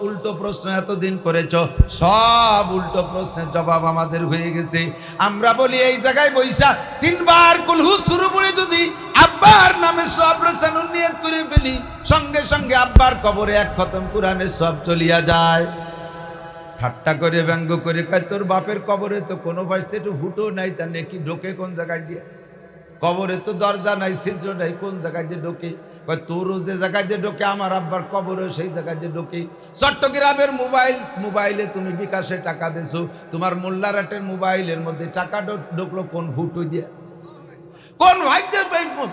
উল্টো প্রশ্ন এতদিন করেছ, সব উল্টো প্রশ্নের জবাব আমাদের হয়ে গেছে। আমরা বলি এই জায়গায় বৈশা 3 বার কুলহু শুরু করে যদি আব্বার নামে সব রসানুন নিয়ত করে ফেলি, সঙ্গে সঙ্গে আব্বার কবরে 1 খতম কোরআনের সব চলিয়া যায়। ঠাট্টা করে ব্যঙ্গ করে কয়, তোর বাপের কবরে তো কোনো পাশে একটু ফুটো নাই, তা নাকি ঢোকে কোন জায়গায় দিয়ে? কবরে তো দরজা নাই, ছিদ্র নাই, কোন জায়গায় দিয়ে ঢোকে? কয় তোরও যে জায়গায় দিয়ে ঢোকে, আমার আব্বার কবরে সেই জায়গায় দিয়ে ঢোকে। চট্টগ্রামের মোবাইলে তুমি বিকাশে টাকা দিছো, তোমার মোল্লারহাটের মোবাইলের মধ্যে টাকা ঢুকলো কোন ফুটো দিয়ে? কোন ভাইদের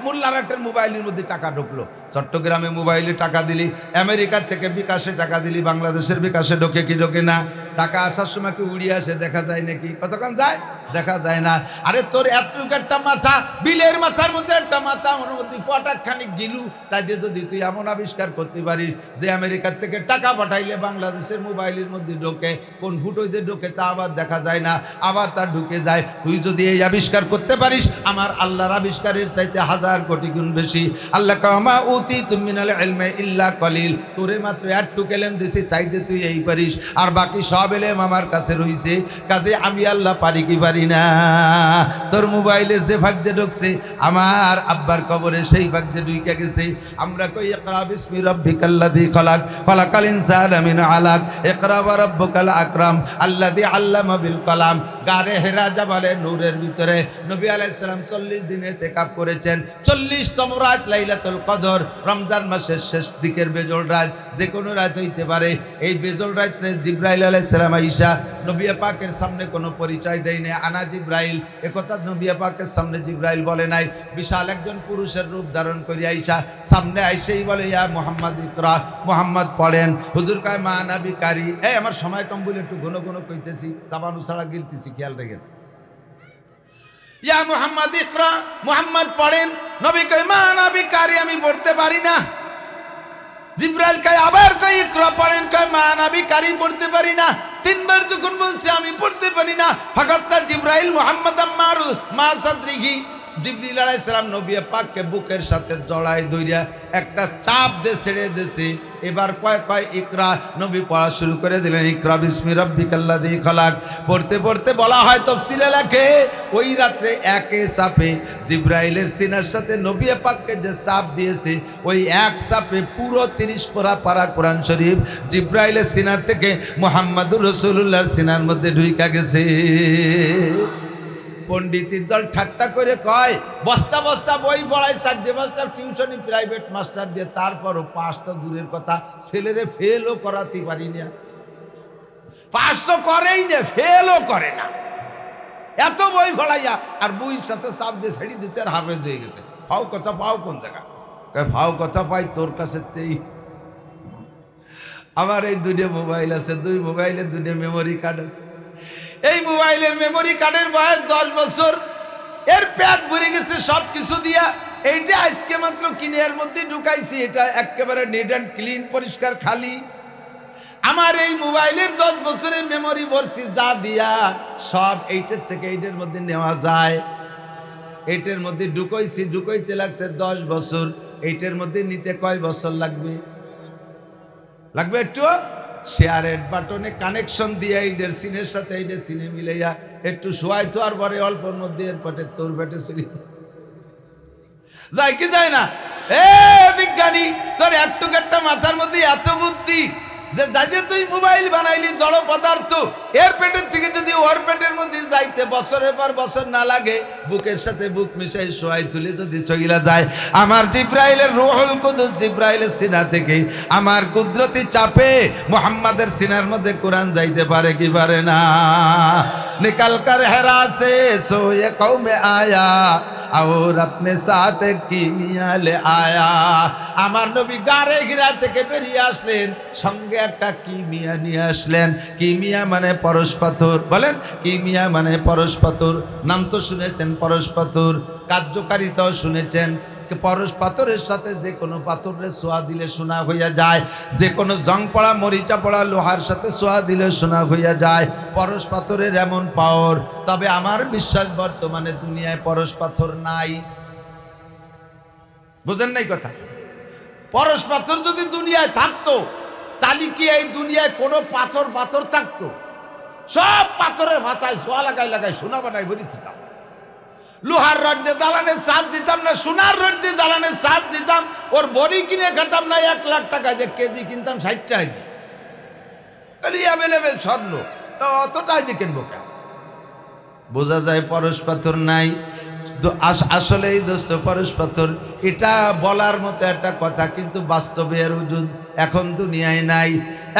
মোল্লারহাটের মোবাইলের মধ্যে টাকা ঢুকলো? চট্টগ্রামে মোবাইলে টাকা দিলি, আমেরিকার থেকে বিকাশে টাকা দিলি, বাংলাদেশের বিকাশে ঢোকে কি ঢোকে না? টাকা আসার সময় কি উড়িয়ে আসে দেখা যায় নাকি? কতক্ষণ যায়? দেখা যায় না। আরে তোর এতটুকু একটা মাথা, বিলের মাথার মধ্যে একটা মাথা, ওর মধ্যে পটাক খানিক গিলু, তাই দিয়ে যদি তুই এমন আবিষ্কার করতে পারিস যে আমেরিকার থেকে টাকা পাঠাইলে বাংলাদেশের মোবাইলের মধ্যে ঢোকে, কোন ফুটোইতে ঢোকে তা আবার দেখা যায় না, আবার তা ঢুকে যায়। তুই যদি এই আবিষ্কার করতে পারিস, আমার আল্লাহর আবিষ্কারের চাইতে 1000 কোটি গুণ বেশি। আল্লাহ কামা উতি তুমিনাল ইলমে ইল্লা কলিল, তোরে মাত্র একটুকু ইলম দিছি, তাই দিয়ে তুই এই পারিস, আর বাকি সব ইলম আমার কাছে রইছে। কাজে আমি আল্লাহ পারি কি পারি না? তোর মোবাইলের যে ফাঁক দিয়ে ঢুকছে, আমার আব্বার কবরে সেই ফাঁক দিয়ে ঢুকে গেছে। আমরা কই ইকরা বিসমি রাব্বিকাল্লাযী খলাক, খলাকাল ইনসানা মিন আলাক, ইকরা ওয়া রাব্বুকাল আকরাম আল্লাযী আল্লামা বিল কলাম। গারে হেরা জাবালে নূরের ভিতরে নবী আলাইহিস সালাম 40 দিন ইতিকাফ করেছেন। 40তম রাত লাইলাতুল কদর, রমজান মাসের শেষ দিকের বেজল রাত, যে কোনো রাত হইতে পারে। এই বেজল রাতে জিবরাইল আলাইহিস সালাম আইসা নবী পাকের সামনে কোনো পরিচয় দেয় না, আনা জিবরাইল, একথা নবী পাকের সামনে জিবরাইল বলে নাই। বিশাল একজন পুরুষের রূপ ধারণ করে আইসা সামনে আইসেই বলে, ইয়া মুহাম্মদ ইকরা, মুহাম্মদ পড়েন। হুজুর কয় মা নবী কারি। এই আমার সময় কম বলে একটু ঘন ঘন কইতেছি, চাবানু ছাড়া গিলতেছি, খেয়াল রাখেন। ইয়া মুহাম্মদ ইকরা, মুহাম্মদ পড়েন। নবী কয় মা নবী কারি, আমি পড়তে পারি না। জিবরাইল কয় আবার কয় ইকরা পড়েন, কয় মা নবী কারি, পড়তে পারি না। 3 বার যখন বলছে আমি পড়তে পারি না, ফাকাত্তা জিবরাইল মুহাম্মদ আম্মার মা সাদরিহি, জিবরিল আলাইহিস সালাম নবী পাককে বুকের সাথে জড়ায় ধইরা একটা চাপ দিয়ে ছেড়ে দিয়েছে। এবার কয় ইকরা, নবী পড়া শুরু করে দিলেন, ইকরা বিসমি রাব্বিকাল্লাযী খলাক। পড়তে পড়তে বলা হয়, তাফসীরে লেখে, ওই রাত্রে একে চাপে জিবরাইলের সিনার সাথে নবী পাককে যে চাপ দিয়েছে, ওই এক চাপে পুরো 30 পারা কোরআন শরীফ জিবরাইলের সিনার থেকে মুহাম্মদুর রাসূলুল্লাহর সিনার মধ্যে ঢুইকা গেছে। পণ্ডিতের দল ঠাট্টা করে কয়, বস্তা বস্তা বই পড়াই, 4 বস্তা টিউশনি প্রাইভেট মাস্টার দিয়ে, তারপরও পাস তো দূরের কথা, ছেলেরে ফেলও করাতে পারি না। পাস তো করেই না, ফেলও করে না। এত বই পড়াইয়া আর বইয়ের সাথে চাপ দিয়ে ছেড়ে দিচ্ছে, আর হাফেজ হয়ে গেছে। ফাও কথা পাও কোন জায়গা? কয় ফাও কথা পাই তোর কাছে। আমার এই 2টা মোবাইল আছে, 2 মোবাইলে 2টা মেমোরি কার্ড আছে। এই মোবাইলের মেমোরি কার্ডের বয়স 10 বছর, এর প্যাড ভরে গেছে সব কিছু দিয়া। এইটা আজকে মাত্র কিনে এর মধ্যে ঢুকাইছি, এটা একেবারে নিট অ্যান্ড ক্লিন, পরিষ্কার খালি। আমার এই মোবাইলের 10 বছরের মেমোরি ভরছি যা দিয়া, সব এইটার থেকে এইটার মধ্যে নেওয়া যায়। এইটার মধ্যে ঢুকাইতে লাগছে 10 বছর। এইটার মধ্যে নিতে কয় বছর লাগবে? একটু শেয়ারের বাটনে কানেকশন দিয়ে এইটার সিনের সাথে এইটার সিনে মিলাইয়া একটু শোয়াই তো, আর পরে অল্পর মধ্যে এর পেটে তোর পেটে চলে যায় কি যায় না? এ বিজ্ঞানী, তোর একটু একটা মাথার মধ্যে এত বুদ্ধি যে যাই তুই মোবাইল বানাইলি জড় পদার্থ, এর পেটের থেকে যদি ওর পেটের মধ্যে যাইতে বছরের পর বছর না লাগে, বুকের সাথে বুক মিশাই শোয়াই তুলে যদি চইলা যায়, আমার জিব্রাইলের রূহুল কুদুস জিব্রাইলের সিনা থেকে আমার কুদরতি চাপে মুহাম্মাদের সিনার মধ্যে কোরআন যাইতে পারে কি পারে না? निकल कर हेरा से सोए कौम आया और अपने साथ कीमिया ले आया। আমার নবী গারে হিরা থেকে বেরিয়ে আসলেন, সঙ্গে একটা কিমিয়া নিয়ে আসলেন। কিমিয়া মানে পরশ পাথর। বলেন, কিমিয়া মানে পরশ পাথর। নাম তো শুনেছেন পরশ পাথর, কার্যকারিতাও শুনেছেন। পরশ পাথরের সাথে যে কোনো পাথরের সোয়া দিলে সোনা হইয়া যায়, যে কোনো জং পড়া মরিচা পড়া লোহার সাথে সোয়া দিলে সোনা হইয়া যায়। পরশ পাথরের এমন পাওয়ার। তবে আমার বিশ্বাস বর্তমানে দুনিয়ায় পরশ পাথর নাই। বুঝেন নাই কথা? পরশ পাথর যদি দুনিয়ায় থাকতো তাহলে কি এই দুনিয়ায় কোনো পাথর পাথর থাকতো? সব পাথরের ভাষায় সোয়া লাগাই লাগাই সোনা বানাই বলি দিতাম। লোহার রড দিয়ে দালানের ছাদ দিতাম না, সোনার রড দিয়ে দালানের ছাদ দিতাম। ওর বড়ি কিনে খেতাম না 1 লাখ টাকায় দিয়ে, কেজি কিনতাম 60 টাকায় দিয়ে। অ্যাভেলেবেল স্বর্ণ, তো অতটাই দিয়ে কিনবো কেন? বোঝা যায় পরশ পাথর নাই। আসলে এই দোস্ত পরশ পাথর এটা বলার মতো একটা কথা, কিন্তু বাস্তবে এর ওজুদ এখন দুনিয়ায় নাই।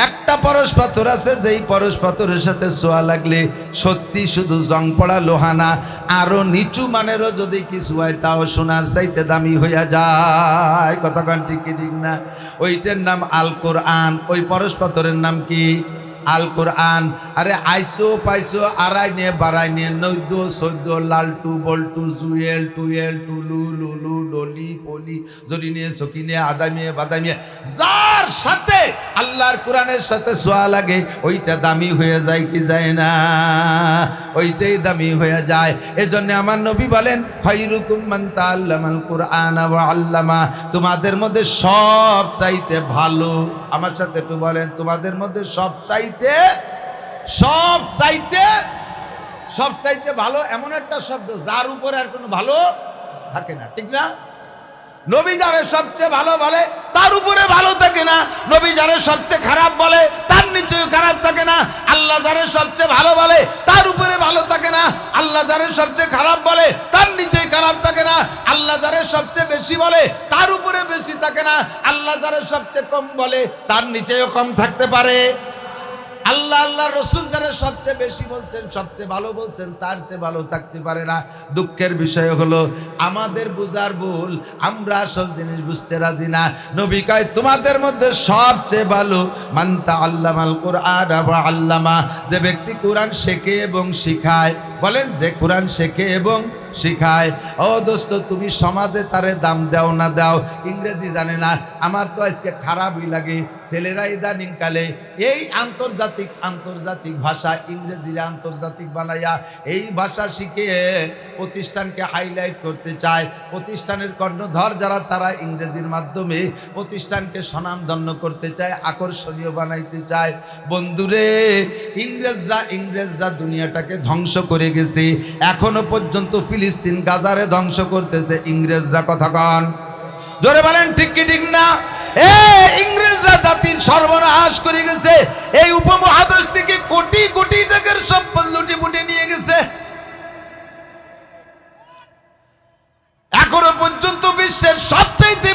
একটা পরশ পাথর আছে, যেই পরশ পাথরের সাথে ছোঁয়া লাগলে সত্যি শুধু জং পড়া লোহা না, আরো নিচু মানেরও যদি কিছু হয় তাও সোনার চাইতে দামি হইয়া যায়। কতক্ষণ ঠিক ঠিক না? ওইটার নাম আল কোরআন। ওই পরশ পাথরের নাম কি? আল কোরআন। আরে আইসো পাইসো আড়াই নিয়ে বাড়াই নিয়ে 9 14 লালটু বল্টু জুয়েল টুয়েল টুলু লুলু ডলি পলি জরি নিয়ে সকি নিয়ে আদামিয়ে বাদামিয়ে, যার সাথে আল্লাহর কোরআনের সাথে ছোঁয়া লাগে ওইটা দামি হয়ে যায় কি যায় না? ওইটাই দামি হয়ে যায়। এজন্য আমার নবী বলেন খায়রুকুম মান তাআল্লামাল কোরআন ওয়া আল্লামা। তোমাদের মধ্যে সব চাইতে ভালো, আমার সাথে একটু বলেন, তোমাদের মধ্যে সব চাইতে ভালো এমন একটা শব্দ যার উপরে আর কোনো ভালো থাকে না, ঠিক না? নবী যারে সবচেয়ে ভালো বলে তার উপরে ভালো থাকে না, নবী যারে সবচেয়ে খারাপ বলে তার নিচেও খারাপ থাকে না। আল্লাহ যারে সবচেয়ে ভালো বলে তার উপরে ভালো থাকে না, আল্লাহ যারে সবচেয়ে খারাপ বলে তার নিচেই খারাপ থাকে না। আল্লাহ যারে সবচেয়ে বেশি বলে তার উপরে বেশি থাকে না, আল্লাহ যারে সবচেয়ে কম বলে তার নিচেও কম থাকতে পারে। আল্লাহ আল্লাহ রসুল যারা সবচেয়ে বেশি বলছেন, সবচেয়ে ভালো বলছেন, তার চেয়ে ভালো থাকতে পারে না। দুঃখের বিষয় হলো আমাদের বুঝার ভুল, আমরা আসল জিনিস বুঝতে রাজি না। নবী কয় তোমাদের মধ্যে সবচেয়ে ভালো মান তাআল্লামাল কোরআন ওয়া আল্লামা, যে ব্যক্তি কোরআন শেখে এবং শিখায়। বলেন, যে কোরআন শেখে এবং শিখায়। ও দোস্ত, তুমি সমাজে তারে দাম দাও না দাও, ইংরেজি জানে না। আমার তো আজকে খারাপই লাগে, ছেলেরা ইদানিং কালে এই আন্তর্জাতিক ভাষা ইংরেজিরা আন্তর্জাতিক বানাইয়া এই ভাষা শিখে প্রতিষ্ঠানকে হাইলাইট করতে চায়। প্রতিষ্ঠানের কর্ণধর যারা, তারা ইংরেজির মাধ্যমে প্রতিষ্ঠানকে স্বনামধন্য করতে চায়, আকর্ষণীয় বানাইতে চায়। বন্ধুরে, ইংরেজরা দুনিয়াটাকে ধ্বংস করে গেছে। এখনো পর্যন্ত ফিলিস্তিন গাজারে ধ্বংস করতেছে ইংরেজরা। কথা কন, জোরে বলেন ঠিক কি ঠিক না? ইংরেজরা জাতির সর্বনাশ করে গেছে। এই উপমহাদেশ থেকে কোটি কোটি টাকার সম্পদ লুটিপুটে নিয়ে গেছে। এখনো পর্যন্ত বিশ্বের সবচেয়ে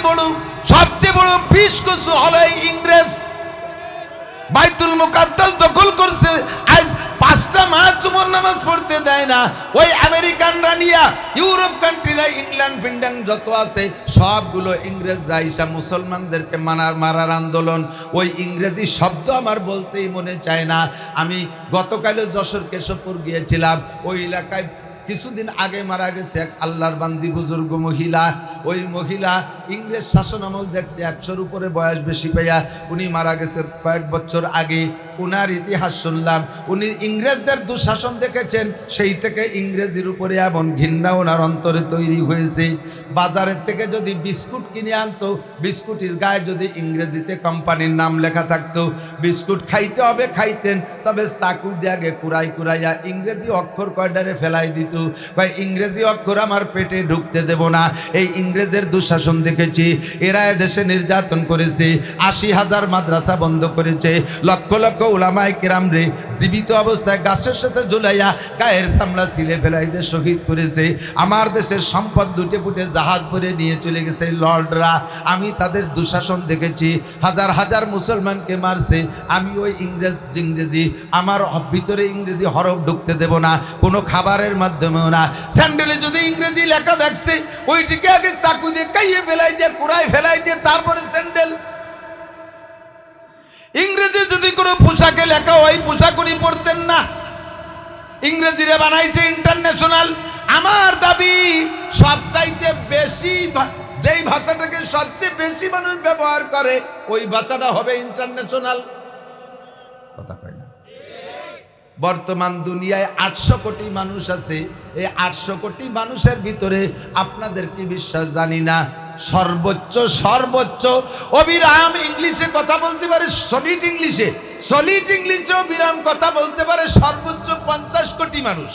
বড় বিষ কচু হলো ইংরেজ। বাইতুল মুকাদ্দাস দখল করছে। আজ 5টা মাস জুমার নামাজ পড়তে দেয় না। ওই আমেরিকানরা নিয়া, ইউরোপ কান্ট্রিরা, ইংল্যান্ড ফিন্ল্যান্ড যত আছে সবগুলো ইংরেজরা এসে মুসলমানদেরকে মারার আন্দোলন। ওই ইংরেজি শব্দ আমার বলতেই মনে চায় না। আমি গতকালও যশোর কেশবপুর গিয়েছিলাম। ওই এলাকায় কিছুদিন আগে মারা গেছে এক আল্লাহর বান্দি বুজুর্গ মহিলা। ওই মহিলা ইংরেজ শাসন আমল দেখছে, 100-র উপরে বয়স বেশি পাইয়া উনি মারা গেছে কয়েক বছর আগে। উনার ইতিহাস শুনলাম, উনি ইংরেজদের দুঃশাসন দেখেছেন, সেই থেকে ইংরেজির উপরে এমন ঘৃণা ওনার অন্তরে তৈরি হয়েছে। বাজারের থেকে যদি বিস্কুট কিনে আনতো, বিস্কুটের গায়ে যদি ইংরেজিতে কোম্পানির নাম লেখা থাকতো, বিস্কুট খাইতে হবে খাইতেন, তবে চাকু দিয়ে আগে কুড়াইয়া ইংরেজি অক্ষর কয়ডারে ফেলাই দিত। ভাই, ইংরেজি অক্ষর আমার পেটে ঢুকতে দেব না। এই ইংরেজের দুঃশাসন দেখেছি। এরা দেশে নির্যাতন করেছে, 80,000 মাদ্রাসা বন্ধ করেছে, লক্ষ লক্ষ উলামায়ে কেরাম রে জীবিত অবস্থায় গাছের সাথে ঝুলাইয়া গায়ের চামড়া ছিলে ফেলাইতে শহীদ করেছে। আমার দেশের সম্পদ লুটে পুটে জাহাজ ভরে নিয়ে চলে গেছে লর্ডরা। আমি তাদের দুঃশাসন দেখেছি, হাজার মুসলমানকে মারছে। আমি ওই ইংরেজি আমার ভিতরে ইংরেজি হরফ ঢুকতে দেব না, কোনো খাবারের মাধ্যমেও না। স্যান্ডেলে যদি ইংরেজি লেখা দেখছে, ওইটিকে আগে চাকু দিয়ে কাইয়ে ফেলাই দিয়ে, কুড়াই ফেলাই দিয়ে, তারপরে স্যান্ডেল। ইংরেজি যদি কোনো পোশাকে লেখা হয়, পোশাক উনি পড়তেন না। ইংরেজিরে বানাইছে ইন্টারন্যাশনাল। আমার দাবি, সবচাইতে বেশি যেই ভাষাটাকে সবচেয়ে বেশি মানুষ ব্যবহার করে, ওই ভাষাটা হবে ইন্টারন্যাশনাল। কথা কয় না? বর্তমান দুনিয়ায় 800 কোটি মানুষ আছে। এই 800 কোটি মানুষের ভিতরে আপনাদের কি বিশ্বাস জানি না, সর্বোচ্চ সর্বোচ্চ অবিরাম ইংলিশে কথা বলতে পারে, সলিড ইংলিশে অবিরাম কথা বলতে পারে সর্বোচ্চ 50 কোটি মানুষ।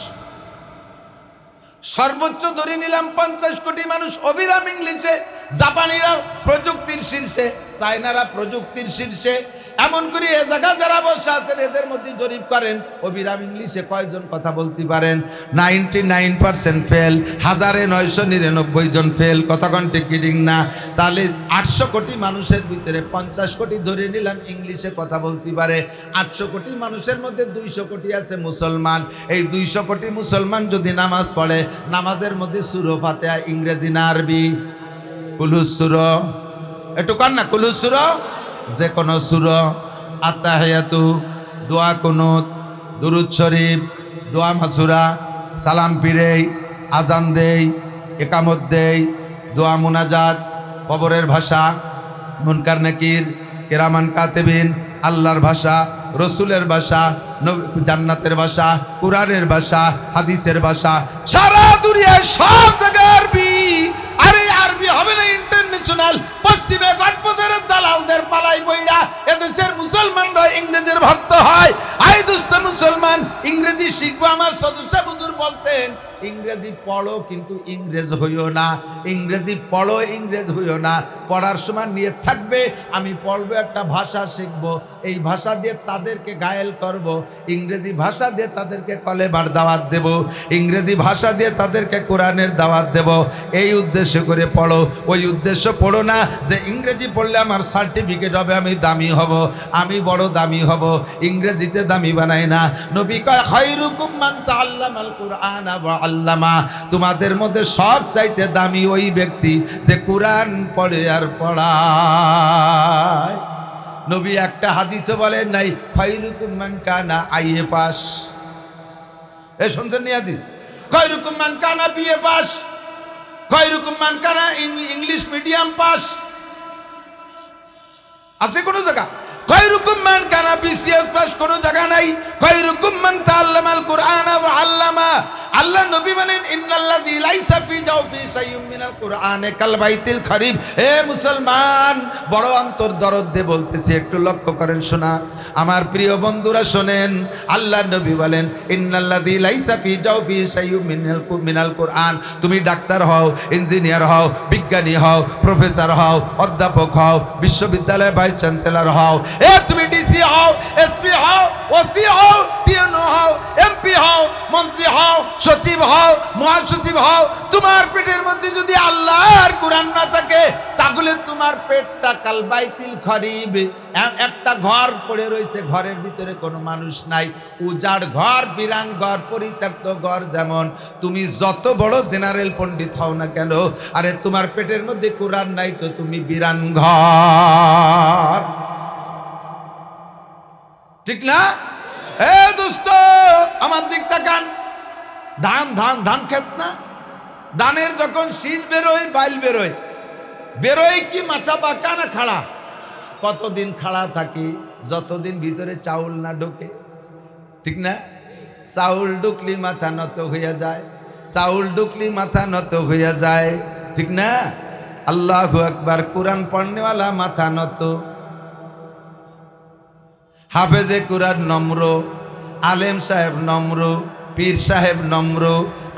সর্বোচ্চ ধরে নিলাম 50 কোটি মানুষ অবিরাম ইংলিশে। জাপানিরা প্রযুক্তির শীর্ষে, চায়নারা প্রযুক্তির শীর্ষে। এমন করে এ জায়গা যারা বসে আছেন এদের মধ্যে জরিপ করেন অবিরাম ইংলিশে কয়জন কথা বলতে পারেন? 99% ফেল, 1999 জন ফেল। কতক্ষণ টিকিটিং না? তাহলে 800 কোটি মানুষের ভিতরে 50 কোটি ধরে নিলাম ইংলিশে কথা বলতে পারে। 800 কোটি মানুষের মধ্যে 200 কোটি আছে মুসলমান। এই 200 কোটি মুসলমান যদি নামাজ পড়ে, নামাজের মধ্যে সূরা ফাতিহা ইংরেজি না আরবি? কুলুস সূরা, একটু কান না, কুলুস সূরা, যে কোনো সূরা, আত্তাহিয়াতু, দোয়া কুনুত, দুরূদ শরীফ, দোয়া মাসুরা, সালাম পিরেই, আজান দেই, একামত দেই, দোয়া মুনাজাত, কবরের ভাষা, মুনকার নাকির, কিরামান কাতিবিন, আল্লাহর ভাষা, রসুলের ভাষা, জান্নাতের ভাষা, কুরআনের ভাষা, হাদিসের ভাষা, সারা দুনিয়ায় সব জায়গায় আরবি। আরে আরবি হবে না ইন্টারন্যাশনাল? পশ্চিমে গডফাদারের দালালদের পালাই বইরা এদেশের মুসলমানরা ইংরেজির ভক্ত হয়। আই দুস্থ মুসলমান, ইংরেজি শিখবো। আমার সদস্য হুজুর বলতেন ইংরেজি পড়ো কিন্তু ইংরেজ হইও না। ইংরেজি পড়ো, ইংরেজ হইও না। পড়ার সময় নিয়ে থাকবে আমি পড়বো, একটা ভাষা শিখবো, এই ভাষা দিয়ে তাদেরকে ঘায়েল করব, ইংরেজি ভাষা দিয়ে তাদেরকে কলেমার দাওয়াত দেব, ইংরেজি ভাষা দিয়ে তাদেরকে কোরআনের দাওয়াত দেব। এই উদ্দেশ্য করে পড়ো। ওই উদ্দেশ্য পড়ো না যে ইংরেজি পড়লে আমার সার্টিফিকেট হবে, আমি দামি হব, আমি বড় দামি হব। ইংরেজিতে দামি বানায় না। নবী কয় খায়রুকুম মান তাআল্লামাল কুরআনা ওয়া আল্লামা, তোমাদের মধ্যে সব চাইতে দামি ওই ব্যক্তি যে কোরআন পড়ে আর পড়ায়। নবী একটা হাদিসে বলেন নাই খায়রুকুম মান কানা আইএ পাস? এ শুনছেন নি হাদিস? খায়রুকুম মান কানা বিএ পাস, খায়রুকুম মান কানা ইংলিশ মিডিয়াম পাস। আছে কোন জায়গা? খায়রুকুম মান কানা বিসিএস পাস কোন জায়গা নাই। খায়রুকুম মান তাআল্লামাল কুরআনা ওয়া আল্লামা। আল্লাহ নবী বলেন ইন্নাল্লাযী লাইসা ফি জাওফি শাইউম মিনাল কুরআনে কাল বাইতিল খারিব। হে মুসলমান, বড় অন্তর দরদ দিয়ে বলতেছি, একটু লক্ষ্য করেন শোনা। আমার প্রিয় বন্ধুরা শোনেন, আল্লাহ নবী বলেন ইন্নাল্লাযী লাইসা ফি জাওফি শাইউম মিনাল কুরআন। তুমি ডাক্তার হও, ইঞ্জিনিয়ার হও, বিজ্ঞানী হও, প্রফেসর হও, অধ্যাপক হও, বিশ্ববিদ্যালয়ের ভাইস চ্যান্সেলর হও, তুমি ডিসি হও, এসপি হও, ওসি হও, টিএনও হও, এমপি হও, মন্ত্রী হও, সচিব হও, মহাসচিব হও, তোমার পেটের মধ্যে যদি আল্লাহর কোরআন না থাকে তাহলে তোমার পেটটা কাল বাইতিল খারিব। একটা ঘর পড়ে রয়েছে, ঘরের ভিতরে কোনো মানুষ নাই, উজাড় ঘর, বিরান ঘর, পরিত্যক্ত ঘর। যেমন তুমি যত বড় জেনারেল পণ্ডিত হও না কেন, আরে তোমার পেটের মধ্যে কোরআন নাই তো তুমি বিরান ঘর। ঠিক না? এ দোস্ত আমার দিক তাকান। ধান ধান ধান খেত না? ধানের যখন শীষ বেরোয়, বাইল বেরোয়, বেরোয় কি মাথা বাঁকা না খাড়া? কতদিন খাড়া থাকি? যতদিন ভিতরে চাউল না ঢোকে। ঠিক না? চাউল ঢুকলি মাথা নত হইয়া যায়, চাউল ঢুকলি মাথা নত হইয়া যায়। ঠিক না? আল্লাহু আকবার। কোরআন পড়নেওয়ালা মাথা নত, হাফেজে কোরআন নম্র, আলেম সাহেব নম্র, পীর সাহেব নম্র।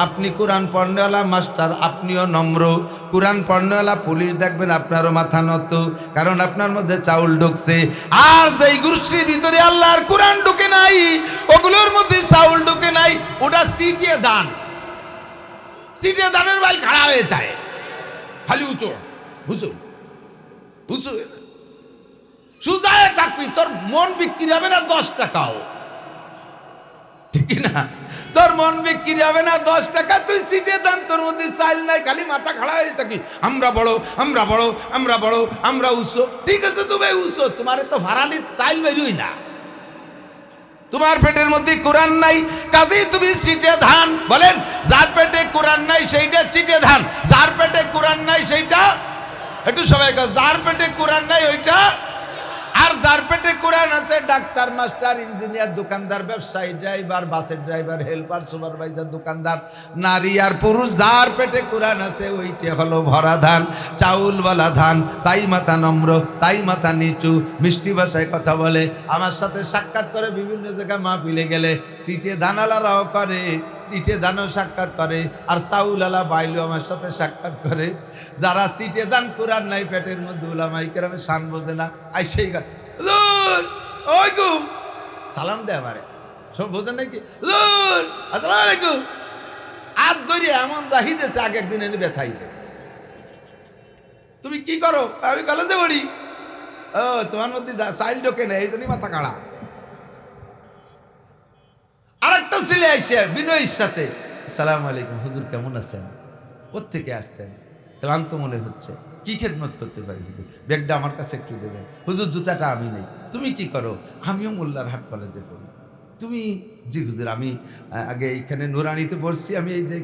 আপনি কোরআন পড়নেওয়ালা মাস্টার, আপনিও নম্র। কোরআন পড়নেওয়ালা পুলিশ দেখবেন আপনারও মাথা নত, কারণ আপনার মধ্যে চাউল ঢুকছে। আর যেই গোষ্ঠীর ভিতরে আল্লাহর কোরআন ঢুকে নাই, ওগুলোর মধ্যে চাউল ঢুকে নাই, ওটা সিটিয়ে দান। সিটিয়ে দানের বাইল খাড়া হয়ে যায়, খালি উঁচু হুসু হুসু। সুজায় থাকবি, তোর মন বিক্রি হবে না 10 টাকাও। ঠিক না? তোর মন বিক্রি হবে না 10 টাকা। তুই সিটে দান, তোর মধ্যে চাইল নাই, খালি মাথা খাড়া হয়ে থাকি, আমরা বড়, আমরা বড়, আমরা বড়, আমরা উৎস। ঠিক আছে তুমি উৎস, তোমার তো ভাড়ালি চাইল বেরোই না, তোমার পেটের মধ্যে কোরআন নাই, কাজেই তুমি সিটে ধান। বলেন যার পেটে কোরআন নাই সেইটা চিটে ধান, যার পেটে কোরআন নাই সেইটা, একটু সবাই যার পেটে কোরআন নাই ওইটা, আর যার পেটে কোরআন আছে, ডাক্তার, মাস্টার, ইঞ্জিনিয়ার, দোকানদার, ব্যবসায়ী, ড্রাইভার, বাসের ড্রাইভার, হেল্পার, সুপারভাইজার, দোকানদার, নারী আর পুরুষ, যার পেটে কোরআন আছে ওইটা হলো ভরা ধান, চাউলওয়ালা ধান। তাই মাথা নম্র, তাই মাথা নিচু, মিষ্টি ভাষায় কথা বলে, আমার সাথে সাক্ষাৎ করে, বিভিন্ন জায়গায় মাহফিলে গেলে সিটে ধানালারাও করে, সিটে ধানও সাক্ষাৎ করে, আর চাউলালা বাইলু আমার সাথে সাক্ষাৎ করে। যারা সিটে দান কোরআন নাই পেটের মধ্যে, উলামায়ে কেরামের শান বোঝে না, আইসেই ওয়ালাইকুম সালাম দেয় আমারে, সব বোঝেন নাকি, আসসালামু আলাইকুম, আর ধরে এমন জাহিদেছে আগে একদিন এনে ব্যথাই গেছে। তুমি কি করো? আমি কলেজে পড়ি। ও, তোমার মধ্যে চাইল্ড ঢোকে না, এই জন্যই মাথা কাড়া। আর একটা ছেলে আইসে বিনয়ের সাথে, আসসালামু আলাইকুম হুজুর, কেমন আছেন? কোত্থেকে আসছেন? ক্লান্ত মনে হচ্ছে, কি খেদমত করতে পারি হুজুর? ব্যাগটা আমার কাছে একটু দেবেন। হুজুর জুতাটা আমি নেই। তুমি কি করো? আমিও মোল্লারহাট কলেজে পড়ি। তুমি? জি হুজুর, আমি আগে এইখানে নুরানিতে পড়ছি, আমি এই যে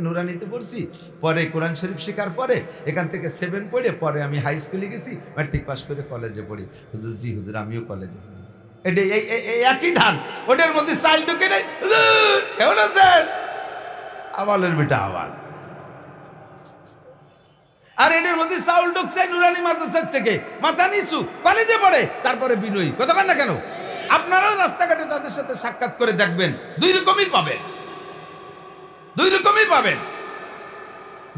নুরানিতে পড়ছি, পরে কোরআন শরীফ শেখার পরে এখান থেকে 7 পড়ে পরে আমি হাই স্কুলে গেছি, ম্যাট্রিক পাস করে কলেজে পড়ি। হুজুর জি হুজুর, আমিও কলেজে পড়ি। এটা এই একই ধান, ওটার মধ্যে চাইল ঢুকে নেই। হুজুর কেমন আছেন? আবালের বেটা আবাল। আর এটার মধ্যে চাউল ঢুকছে নুরানি মাদ্রাসার থেকে, মাথা নিচু, কলেজে পড়ে, তারপরে বিনয়ী। কথা বলেন না কেন? আপনারাও রাস্তাঘাটে তাদের সাথে সাক্ষাৎ করে দেখবেন, দুই রকমই পাবেন, দুই রকমই পাবেন।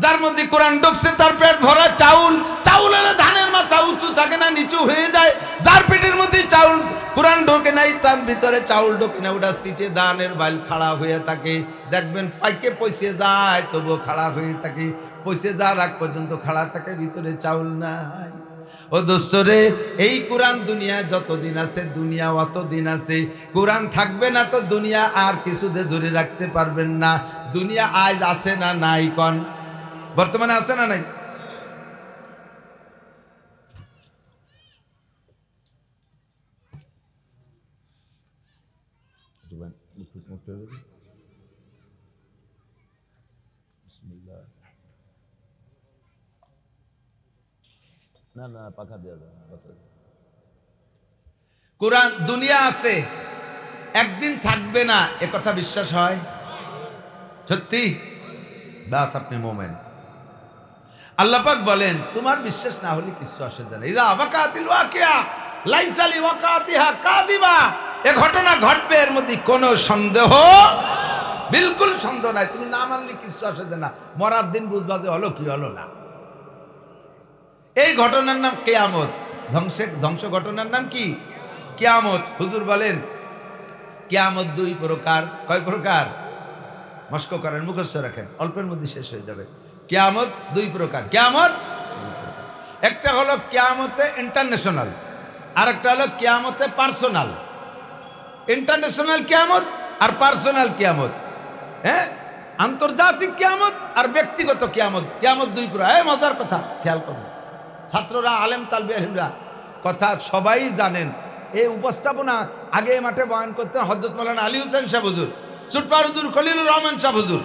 যার মধ্যে কোরআন ঢুকছে তার পেট ভরা চাউল, চাউল হলে ধানের মাথা উঁচু থাকে না, নিচু হয়ে যায়। যার পেটের মধ্যে চাউল কোরআন ঢোকে নাই, তার ভিতরে চাউল ঢোকে না, ওটা সিটে ধানের বাইল খাড়া হয়ে থাকে। দেখবেন পাইকে পয়সে যায়, তবুও খাড়া হয়ে থাকে, পয়সে যাওয়ার আগ পর্যন্ত খাড়া থাকে, ভিতরে চাউল নাই। ও দোস্তরে, এই কোরআন দুনিয়া যতদিন আছে, দুনিয়া অতদিন আছে। কোরআন থাকবে না তো দুনিয়া আর কিছুতে ধরে রাখতে পারবেন না। দুনিয়া আজ আছে না নাই? কন বর্তমানে আছে না নাই? না না, পাখা দেওয়া যাবে না। কোরআন দুনিয়া আছে, একদিন থাকবে না, এ কথা বিশ্বাস হয়? সত্যি? বাস আপনি মোমেন। আল্লাহ পাক বলেন, তোমার বিশ্বাস না হলে কিছু আসে যায় না। ইযা ওয়াকাতিল ওয়াকিয়া লাইসা লিওয়াকাতিহা কাযিবা। এ ঘটনা ঘটবে, এর মধ্যে কোনো সন্দেহ, বিলকুল সন্দেহ নাই। তুমি না মানলে কিছু আসে যায় না। মরার দিন বুঝবা যে হলো কি হলো না। এই ঘটনার নাম কিয়ামত। ধ্বংস ঘটনার নাম কি? কিয়ামত। হুজুর বলেন কিয়ামত 2 প্রকার। কয় প্রকার? মস্ক করেন, মুখস্থ রাখেন, অল্পের মধ্যে শেষ হয়ে যাবে। কিয়ামত 2 প্রকার। কিয়ামত একটা হলো কিয়ামতে ইন্টারন্যাশনাল, আর একটা হলো কিয়ামতে পার্সোনাল। ইন্টারন্যাশনাল কিয়ামত আর পার্সোনাল কিয়ামত, হ্যাঁ, আন্তর্জাতিক কিয়ামত আর ব্যক্তিগত কিয়ামত। কিয়ামত 2 প্রকার। মজার কথা খেয়াল করুন, ছাত্ররা, আলেম তালবে আলিমরা, কথা সবাই জানেন। এই উপস্থাপনা আগে মাঠে বয়ান করতেন হযরত মাওলানা আলী হোসেন শাহ হুজুর, সুটপার হুজুর খলিলুর রহমান শাহ হুজুর,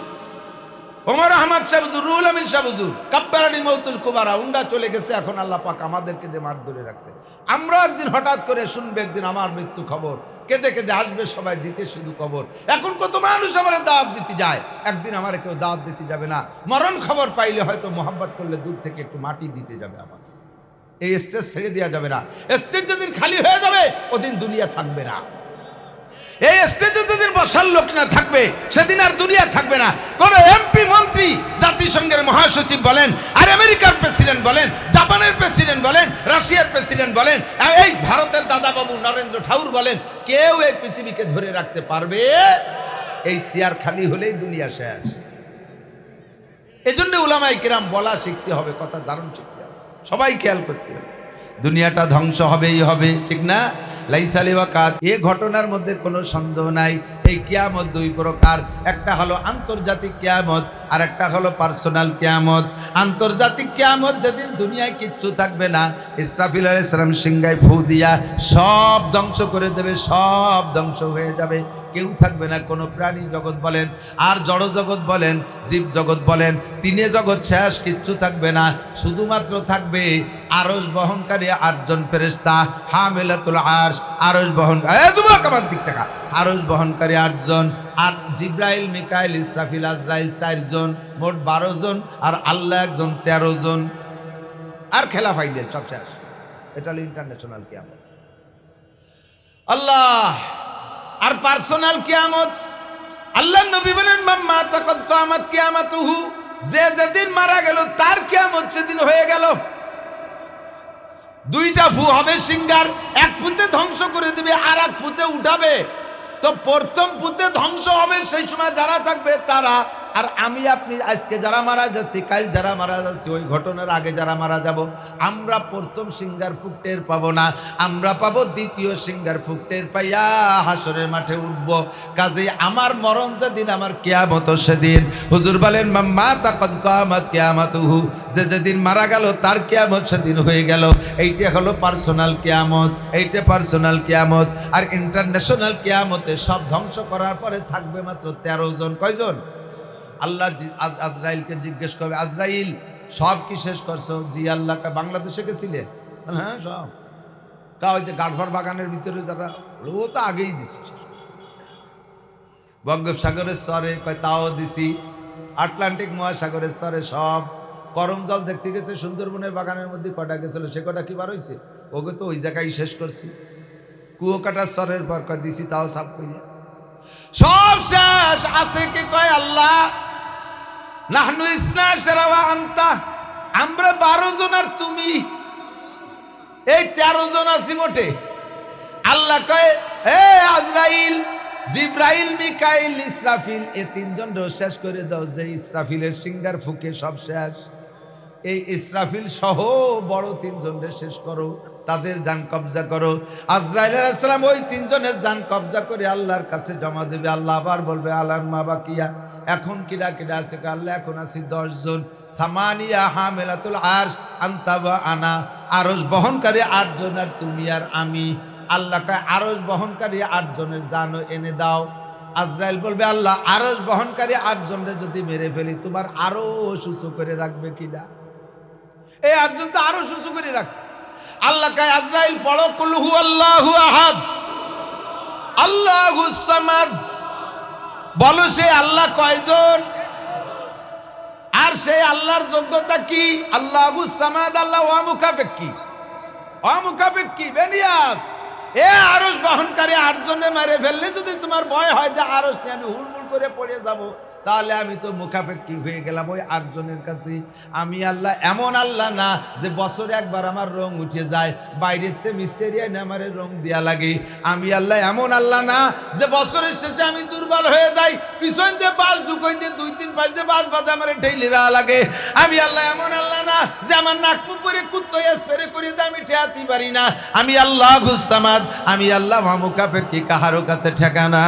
ওমর আহমদ শাহ হুজুর, রুহুল আমিন শাহ হুজুর, কাব্বারানি মৌতুল কুবারা। উন্ডা চলে গেছে, এখন আল্লাহ পাক আমাদেরকে দিয়ে মাঠ ধরে রাখছে। আমরা একদিন হঠাৎ করে শুনবে, একদিন আমার মৃত্যু খবর, কেঁদে কেঁদে আসবে সবাই, দিতে শুধু খবর। এখন কত মানুষ আমার দাওয়াত দিতে যায়, একদিন আমার কেউ দাওয়াত দিতে যাবে না। মরণ খবর পাইলে হয়তো মোহাব্বত করলে দূর থেকে একটু মাটি দিতে যাবে আমাকে। এই স্টেজ ছেড়ে দেওয়া যাবে না। স্টেজ যেদিন খালি হয়ে যাবে, ওদিন দুনিয়া থাকবে না। এই স্টেজে যেদিন বসার লোক না থাকবে, সেদিন আর দুনিয়া থাকবে না। কোন এমপি, মন্ত্রী, জাতিসংঘের মহাসচিব বলেন, আর আমেরিকার প্রেসিডেন্ট বলেন, জাপানের প্রেসিডেন্ট বলেন, রাশিয়ার প্রেসিডেন্ট বলেন, এই ভারতের দাদাবাবু নরেন্দ্র ঠাকুর বলেন, কেউ এই পৃথিবীকে ধরে রাখতে পারবে? এই চেয়ার খালি হলেই দুনিয়া শেষ। এজন্য উলামায়ে কিরাম বলা শিখতে হবে, কথা দারুণ শিখতে হবে, সবাই খেয়াল করতে হবে। দুনিয়াটা ধ্বংস হবেই হবে, ঠিক না? লাইসা লিওয়াকাত, এ ঘটনার মধ্যে কোনো সন্দেহ নাই। এই কিয়ামত দুই প্রকার, একটা হলো আন্তর্জাতিক কিয়ামত আর একটা হলো পার্সোনাল কিয়ামত। আন্তর্জাতিক কিয়ামত যেদিন দুনিয়ায় কিচ্ছু থাকবে না, ইসরাফিল আলাইহিস সালাম সিংহায় ফু দিয়া সব ধ্বংস করে দেবে, সব ধ্বংস হয়ে যাবে, কেউ থাকবে না। কোনো প্রাণী জগৎ বলেন আর জড় জগৎ বলেন, জীব জগৎ বলেন, তিনে জগৎ শেষ, কিচ্ছু থাকবে না। শুধুমাত্র থাকবে আরশ বহনকারী 8জন ফেরেশতা, হামিলাতুল আরশ, আরশ বহন, যুবক আমার দিক থেকে, আরশ বহনকারী 8জন, আর জিব্রাইল, মিকাইল, ইসরাফিল, আজরাইল 4জন, মোট 12 জন, আর আল্লাহ একজন, 13 জন, আর খেলা ফাইনাল, সব শেষ। এটা হলো ইন্টারন্যাশনাল কিয়ামত। আল্লাহ। আর পার্সোনাল কিয়ামত, আল্লাহ নবী বলেন মাম্মা তাকাদ কিয়ামত কিয়ামাতুহু, যে যেদিন মারা গেল তার কিয়ামত সেদিন হয়ে গেল। দুইটা ফু হবে সিঙ্গার, এক ফুতে ধ্বংস করে দিবে আর এক ফুতে উঠাবে। তো প্রথম ফুতে ধ্বংস হবে সেই সময় যারা থাকবে তারা, আর আমি আপনি আজকে যারা মারা যাচ্ছি, কাল যারা মারা যাচ্ছি, ওই ঘটনার আগে যারা মারা যাব, আমরা প্রথম সিঙ্গার ফুক টের পাবো না, আমরা পাবো দ্বিতীয় সিঙ্গার ফুক টের পাইয়া হাসরের মাঠে উঠব। কাজেই আমার মরণ যেদিন, আমার কিয়ামত সেদিন। হুজুর বলেন মাম্মা তাকাদ কিয়ামত কিয়ামাতুহু, যে যেদিন মারা গেল তার কিয়ামত সেদিন হয়ে গেল। এইটা হলো পার্সোনাল কিয়ামত, এইটা পার্সোনাল কিয়ামত। আর ইন্টারন্যাশনাল কিয়ামতে সব ধ্বংস করার পরে থাকবে মাত্র 13 জন। কয়জন? আল্লাহ আজরাইলকে জিজ্ঞেস করবে, আজরাইল সব কি শেষ করছো? জি আল্লাহ। বাংলাদেশে গেছিলে? হ্যাঁ সব। ওই যে গাঢ়র বাগানের ভিতরে যারা, ও তো আগেই দিছি। বঙ্গোপসাগরের স্তরে কয় তাও দিছি, আটলান্টিক মহাসাগরের স্তরে সব। করম জল দেখতে গেছে সুন্দরবনের বাগানের মধ্যে, কটা গেছিল, সে কটা কি বার হয়েছে? ওকে তো ওই জায়গায় শেষ করছি। কুয়োকাটার স্তরের পর কয় দিছি, তাও সাফ করিয়া সব শেষ। আছে কি কয় আল্লাহ নাহনু ইসনা ওয়া আনতা, আমরা 12 জন আর তুমি, এই 13 জন আছি মোটে। আল্লাহ কয় হে আজরাইল, জিব্রাইল, মিকাইল, ইসরাফিল, এই 3 জন শেষ করে দাও। যে ইসরাফিলের সিঙ্গার ফুকে সব শেষ, এই ইসরাফিল সহ বড় 3 জনের শেষ করো, তাদের জান কবজা করো। আজরাইল আলাইহিস সালাম ওই 3 জনের জান কবজা করে আল্লাহর কাছে জমা দেবে। আল্লাহ আবার বলবে আলান মা বাকিয়া, এখন কিরা কিরা আছে? আল্লাহ এখন আছি 10 জন। থামানিয়া হামিলাতুল আরশ আনতা ওয়া আনা, আরশ বহনকারী 8 জন আর তুমি আর আমি। আল্লাহ কয় আরশ বহনকারী 8 জনের জানও এনে দাও। আজরাইল বলবে আল্লাহ আরশ বহনকারী 8 জনের যদি মেরে ফেলি তোমার আরো সুসু করে রাখবে কিনা? এই 8 জন তো আরো সুসু করে রাখছে। আল্লাহ কয় আজরাইল পড়ো কুল হু আল্লাহু আহাদ আল্লাহুস সামাদ। বলো সে আল্লাহ কয়জন আর সেই আল্লাহর যোগ্যতা কি? আল্লাহুস সামাদ, আল্লাহ অমুখাপেক কি? অমুখাপেক কি? বেনিয়াস। এ আরশ বহনকারী 8 জনে মারে ফেললে যদি তোমার ভয় হয় যে আরশ নিয়ে আমি হুড়মুড় করে পড়ে যাব, তাহলে আমি তো মুখাপেক্ষি হয়ে গেলাম ওই 8 জনের কাছে। আমি আল্লাহ এমন আল্লাহ না যে বছরে একবার আমার রং উঠে যায়, বাইরেতে মিস্টেরিয়া না আমার রং দেয়া লাগে। আমি আল্লাহ এমন আল্লাহ না যে বছরের শেষে আমি দুর্বল হয়ে যাই, পিছন দিয়ে বাস ঢুকই দিয়ে 2-3 পাঁচ দিয়ে বাস বাদে আমার ঠেইলে রাখা লাগে। আমি আল্লাহ এমন আল্লাহ না যে আমার নাক মুখ করে কুত্তো স্প্রে করে দিয়ে আমি ঠেয়াতে পারি না। আমি আল্লাহুস সামাদ, আমি আল্লাহ মুখাপেক্ষি, কাহারও কাছে ঠেকানা।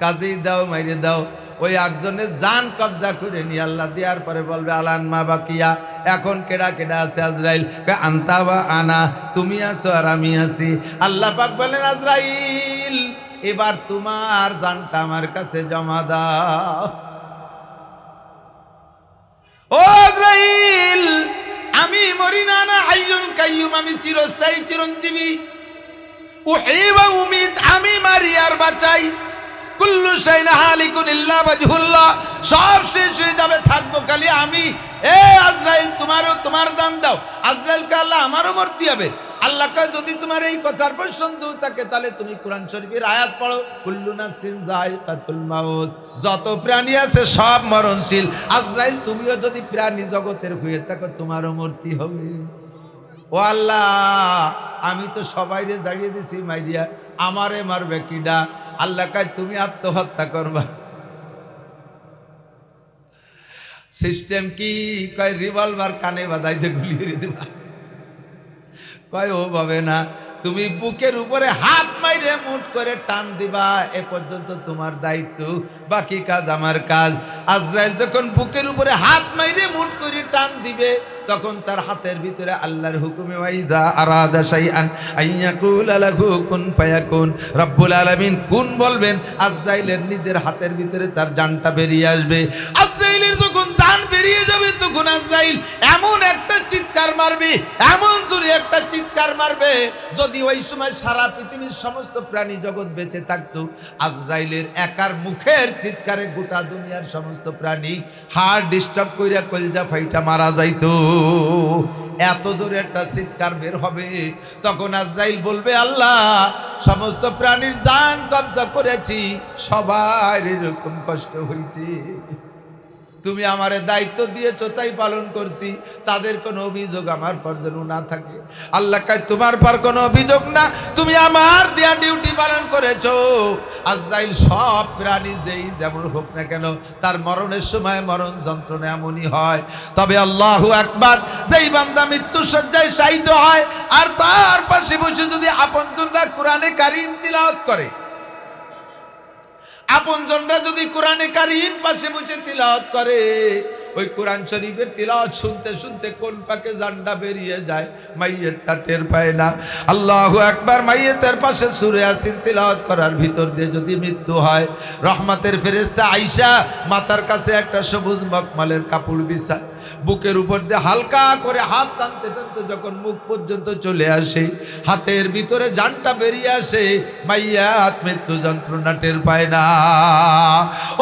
কাজেই দাও, মাইরে দাও। ওই 8 জনের জান কবজা করে নিয়ে আল্লাহ দেওয়ার পরে বলবে আলান মা বাকিয়া, এখন কেডা কেডা আছে? আজরাইল আনতা বা আনা, তুমি আছো আর আমি আছি। আল্লাহ পাক বলেন আজরাইল এবার তোমার জানটা আমার কাছে জমা দাও। ও আজরাইল, আমি মরি না, না হাইয়ুন কাইয়ুম, আমি চিরস্থায়ী চিরঞ্জীবী। উহি ওয়া উমিত, আমি মারি আর বাঁচাই। কুল্লু শাইইন হালিকুন ইল্লা ওয়াজহুল্লাহ, সব শেষ হয়ে যাবে, থাকবো খালি আমি। এ আজরাইল তোমারও তোমার জান দাও। আজরাইল কে আল্লাহ আমারও মরতে হবে। আল্লাহ কয় যদি তোমার এই কথার পর সন্দেহ থাকে তাহলে তুমি কোরআন শরীফের আয়াত পড়ো, কুল্লু নাফসিন যায়িকাতুল মাউত, যত প্রাণী আছে সব মরণশীল। আজরাইল তুমিও যদি প্রাণী জগতের হয়ে থাকো তোমারও মরতে হবে। ও আল্লাহ, আমি তো সবাইরে জাগিয়ে দিছি মাইরিয়া, আমারে মারবে কিডা? আল্লাহ কয় তুমি আত্মহত্যা করবা। সিস্টেম কি? কয় রিভলভার কানে বাঁধাইতে গুলিয়ে দিবা। কয় ও ভাবে না, তুমি বুকের উপরে হাত মাইরে মুট করে টান দিবা, এ পর্যন্ত তোমার দায়িত্ব, বাকি কাজ আমার কাজ। আজরাইল যখন বুকের উপরে হাত মাইরে মুট করে টান দিবে, তখন তার হাতের ভিতরে আল্লাহর হুকুমে ওয়াইদা আরাদা শাইআন আইয়াকুলা লাহু কুন ফায়াকুন, রব্বুল আলামিন কুন বলবেন, আজরাইলের নিজের হাতের ভিতরে তার জানটা বেরিয়ে আসবে। আজরাইলের যখন জান বেরিয়ে যাবে, তখন আজরাইল এমন একটা চিৎকার মারবে, এমন জোরে একটা চিৎকার মারবে, যদি ওই সময় সারা পৃথিবীর সমস্ত প্রাণী জগৎ বেঁচে থাকতো, আজরাইলের একার মুখের চিৎকারে গোটা দুনিয়ার সমস্ত প্রাণী হার্ট ডিস্টার্ব কইরা কলজা ফাইটা মারা যাইতো। এত জোরে একটা চিৎকার বের হবে, তখন আজরাইল বলবে, আল্লাহ সমস্ত প্রাণীর জান কবজা করেছি, সবার এরকম কষ্ট হয়েছে, তুমি আমারে দায়িত্ব দিয়েছো তাই পালন করছি, তাদের কোনো অভিযোগ আমার পর যেন না থাকে। আল্লাহ কয়, তোমার পর কোনো অভিযোগ না, তুমি আমার দেয়া ডিউটি পালন করেছো। আজরাইল সব প্রাণী যেই যেমন হোক না কেন, তার মরণের সময় মরণ যন্ত্রণা এমনই হয়। তবে আল্লাহু আকবার, যেই বান্দা মৃত্যু শয্যায় শায়িত হয় আর তার পাশে বসে যদি আপনজনরা কোরআনে কারীম তিলাওয়াত করে, আপনজনরা যদি কোরআনে কারীম পাশে বসে তিলাওয়াত করে, ওই কোরআন শরীফের তিলাওয়াত শুনতে শুনতে কোন পাকে জানটা বেরিয়ে যায়, মাইয়েত তা টের পায় না। আল্লাহু আকবার, মাইয়েতের পাশে সূরা ইয়াসিন তিলাওয়াত করার ভিতর দিয়ে যদি মৃত্যু হয়, রহমতের ফেরেশতা আয়েশা মাথার কাছে একটা সবুজ মখমলের কাপড় বিছায়, বুকের উপর দিয়ে হালকা করে হাত টানতে টানতে যখন মুখ পর্যন্ত চলে আসে, হাতের ভিতরে জানটা বেরিয়ে আসে, মাইয়াত মৃত্যু যন্ত্রণা টের পায় না।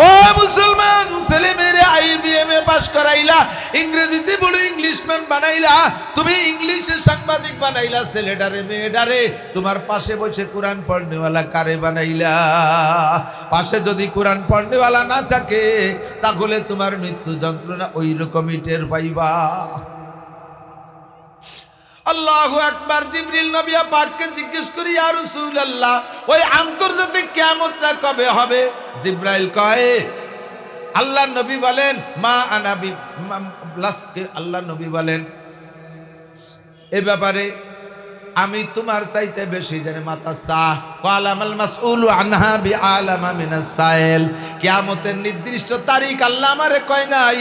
ও মুসলমান ছেলেমেয়েরে IBM এ পাস করাইলা, ইংরেজিতে বড় ইংলিশম্যান বানাইলা, তুমি ইংলিশে সাংবাদিক বানাইলা, ছেলেটারে মেয়েটারে তোমার পাশে বসে কোরআন পড়নেওয়ালা কারে বানাইলা? পাশে যদি কোরআন পড়নেওয়ালা না থাকে, তাহলে তোমার মৃত্যু যন্ত্রণা ওই রকমই টের পাইবা। আল্লাহু আকবার। জিবরিল নবী পাককে জিজ্ঞেস করি, ইয়া রাসূলুল্লাহ, ওই আন্তর্জাতিক কিয়ামতটা কবে হবে? জিবরাইল কয়, আল্লাহ নবী বলেন, মা আনাবি লাসকে, আল্লাহ নবী বলেন এ ব্যাপারে আমি তোমার চাইতে বেশি জানি। মাতা সাহ কালামাল মাসউলু আনহা বিআলামা মিনাস সাইল, কিয়ামতের নির্দিষ্ট তারিখ আল্লাহ আমারে কয় নাই,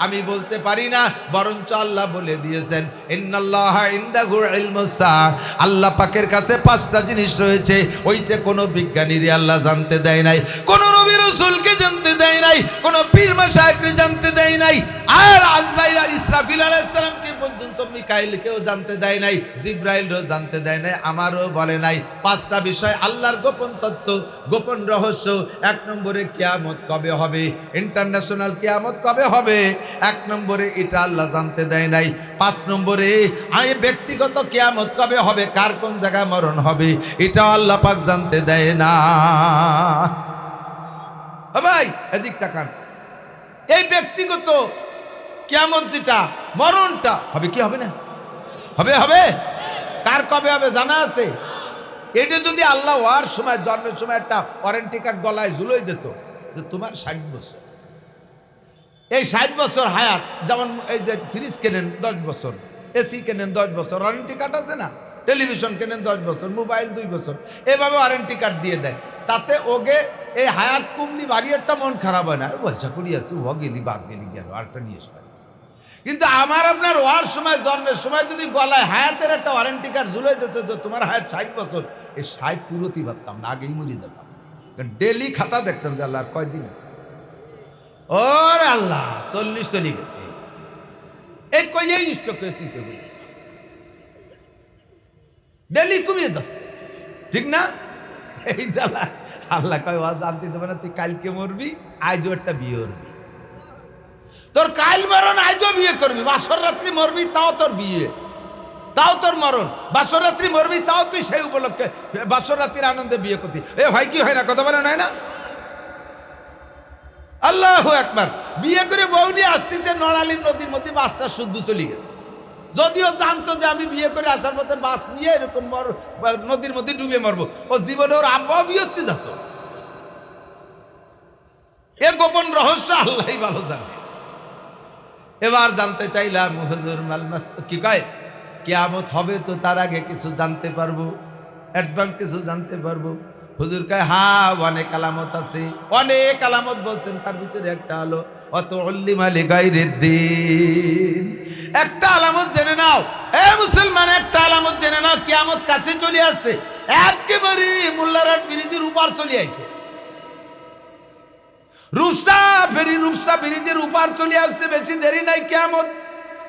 আমি বলতে পারি না, বরঞ্চ আল্লাহ বলে দিয়েছেন, ইন্নাল্লাহা ইনদাহু ইলমুস সাআ, আল্লাহ পাকের কাছে 5টা জিনিস রয়েছে, ওইটা কোনো বিজ্ঞানীরে আল্লাহ জানতে দেয় নাই, কোনো নবী রাসূলকে জানতে দেয় নাই, কোনো পীর মাশায়েখকে জানতে দেয় নাই, আর আজরাইল ইসরাফিল আলাইহিস সালামকে পর্যন্ত মিকাইলকেও জানতে দেয় নাই, জিবরাইলও জানতে দেয় নাই, আমারও বলে নাই। 5টা বিষয় আল্লাহর গোপন তত্ত্ব, গোপন রহস্য। 1 নম্বরে কিয়ামত কবে হবে, ইন্টারন্যাশনাল কিয়ামত কবে হবে, 1 নম্বরে এটা আল্লাহ জানতে দেয় নাই। 5 নম্বরে ব্যক্তিগত কিয়ামত কবে হবে, কার কোন জায়গায় মরণ হবে, এটা আল্লাহ পাক জানতে দেয় না। ভাই এদিক তাকান, এই ব্যক্তিগত কিয়ামত যেটা, মরণটা হবে কি হবে না, হবে হবে, কার কবে হবে জানা আছে? এটা যদি আল্লাহ ওয়ার সময়, জন্মের সময় একটা ওয়ারেন্টি কার্ড গলায় ঝুলোই দিত যে তোমার 60 বছর, এই 60 বছর হায়াত, যেমন এই যে ফ্রিজ কেনেন 10 বছর, এসি কেনেন 10 বছর, ওয়ারেন্টি কার্ড আছে না, টেলিভিশন কেনেন 10 বছর, মোবাইল 2 বছর, এভাবে ওয়ারেন্টি কার্ড দিয়ে দেয়। তাতে ওকে এই হায়াত কমলি বাড়ি একটা মন খারাপ হয় না, বলছা করি আছি, ও গেলি বাদ গেলি গেল, আরেকটা নিয়ে আসবে। কিন্তু আমার আপনার ওয়ার সময়, জন্মের সময় যদি গলায় হায়াতের একটা ওয়ারেন্টি কার্ড ঝুলাই দিত, তোমার হায়াত 60 বছর, এই 60 পুরোতি পারতাম না, আগেই মরে যেতাম। ডেলি খাতা দেখতাম যে আল্লাহ কয়দিন আছে, ওর আল্লাহ 40 চলে গেছে, এই কয়েই স্টক হয়েছি, ডেলি কমিয়ে যাচ্ছে, ঠিক না? এই জ্বালা আল্লাহ কয় ওয়া জানতে দেবে না, তুই কালকে মরবি, আজও একটা বিয়ে করবি, তোর কাল মরণ আজও বিয়ে করবি, বাসর রাত্রি মরবি তাও তোর বিয়ে, তাও তোর মরণ, বাসর রাত্রি মরবি তাও তুই সেই উপলক্ষে বাসর রাত্রির আনন্দে বিয়ে করতি। এ ভাই কি হয় না, কথা বলেন হয় না? আল্লাহু আকবার। বিয়ে করে বউ নিয়ে আসতেছে, নড়ালি নদীর মধ্যে বাসটা শুদ্ধ চলে গেছে, যদিও জানতো যে আমি বিয়ে করে আসার পথে বাস নিয়ে এরকম নদীর মধ্যে ডুবে মরবো, ও জীবনে ওর আব্বাও বিয়ে হতে যেত। এ গোপন রহস্য আল্লাহই ভালো জানে। এবার জানতে চাইলাম, হুজুর কি কয় কিয়ামত হবে তো তার আগে কিছু জানতে পারবো? অ্যাডভান্স কিছু জানতে পারবো? হুজুর কয় হ্যাঁ, অনেক আলামত আছে, অনেক আলামত বলছেন, তার ভিতরে একটা হলো অত উল্লিমা লিগাইরিদ্দিন। একটা আলামত জেনে নাও এ মুসলমান, একটা আলামত জেনে নাও, কিয়ামত কাছে চলে আসছে, একেবারে মোল্লারহাট ব্রিজের উপর চলে আইছে, রূপসা ব্রিজের উপর চলে আসছে, বেশি দেরি নাই, কিয়ামত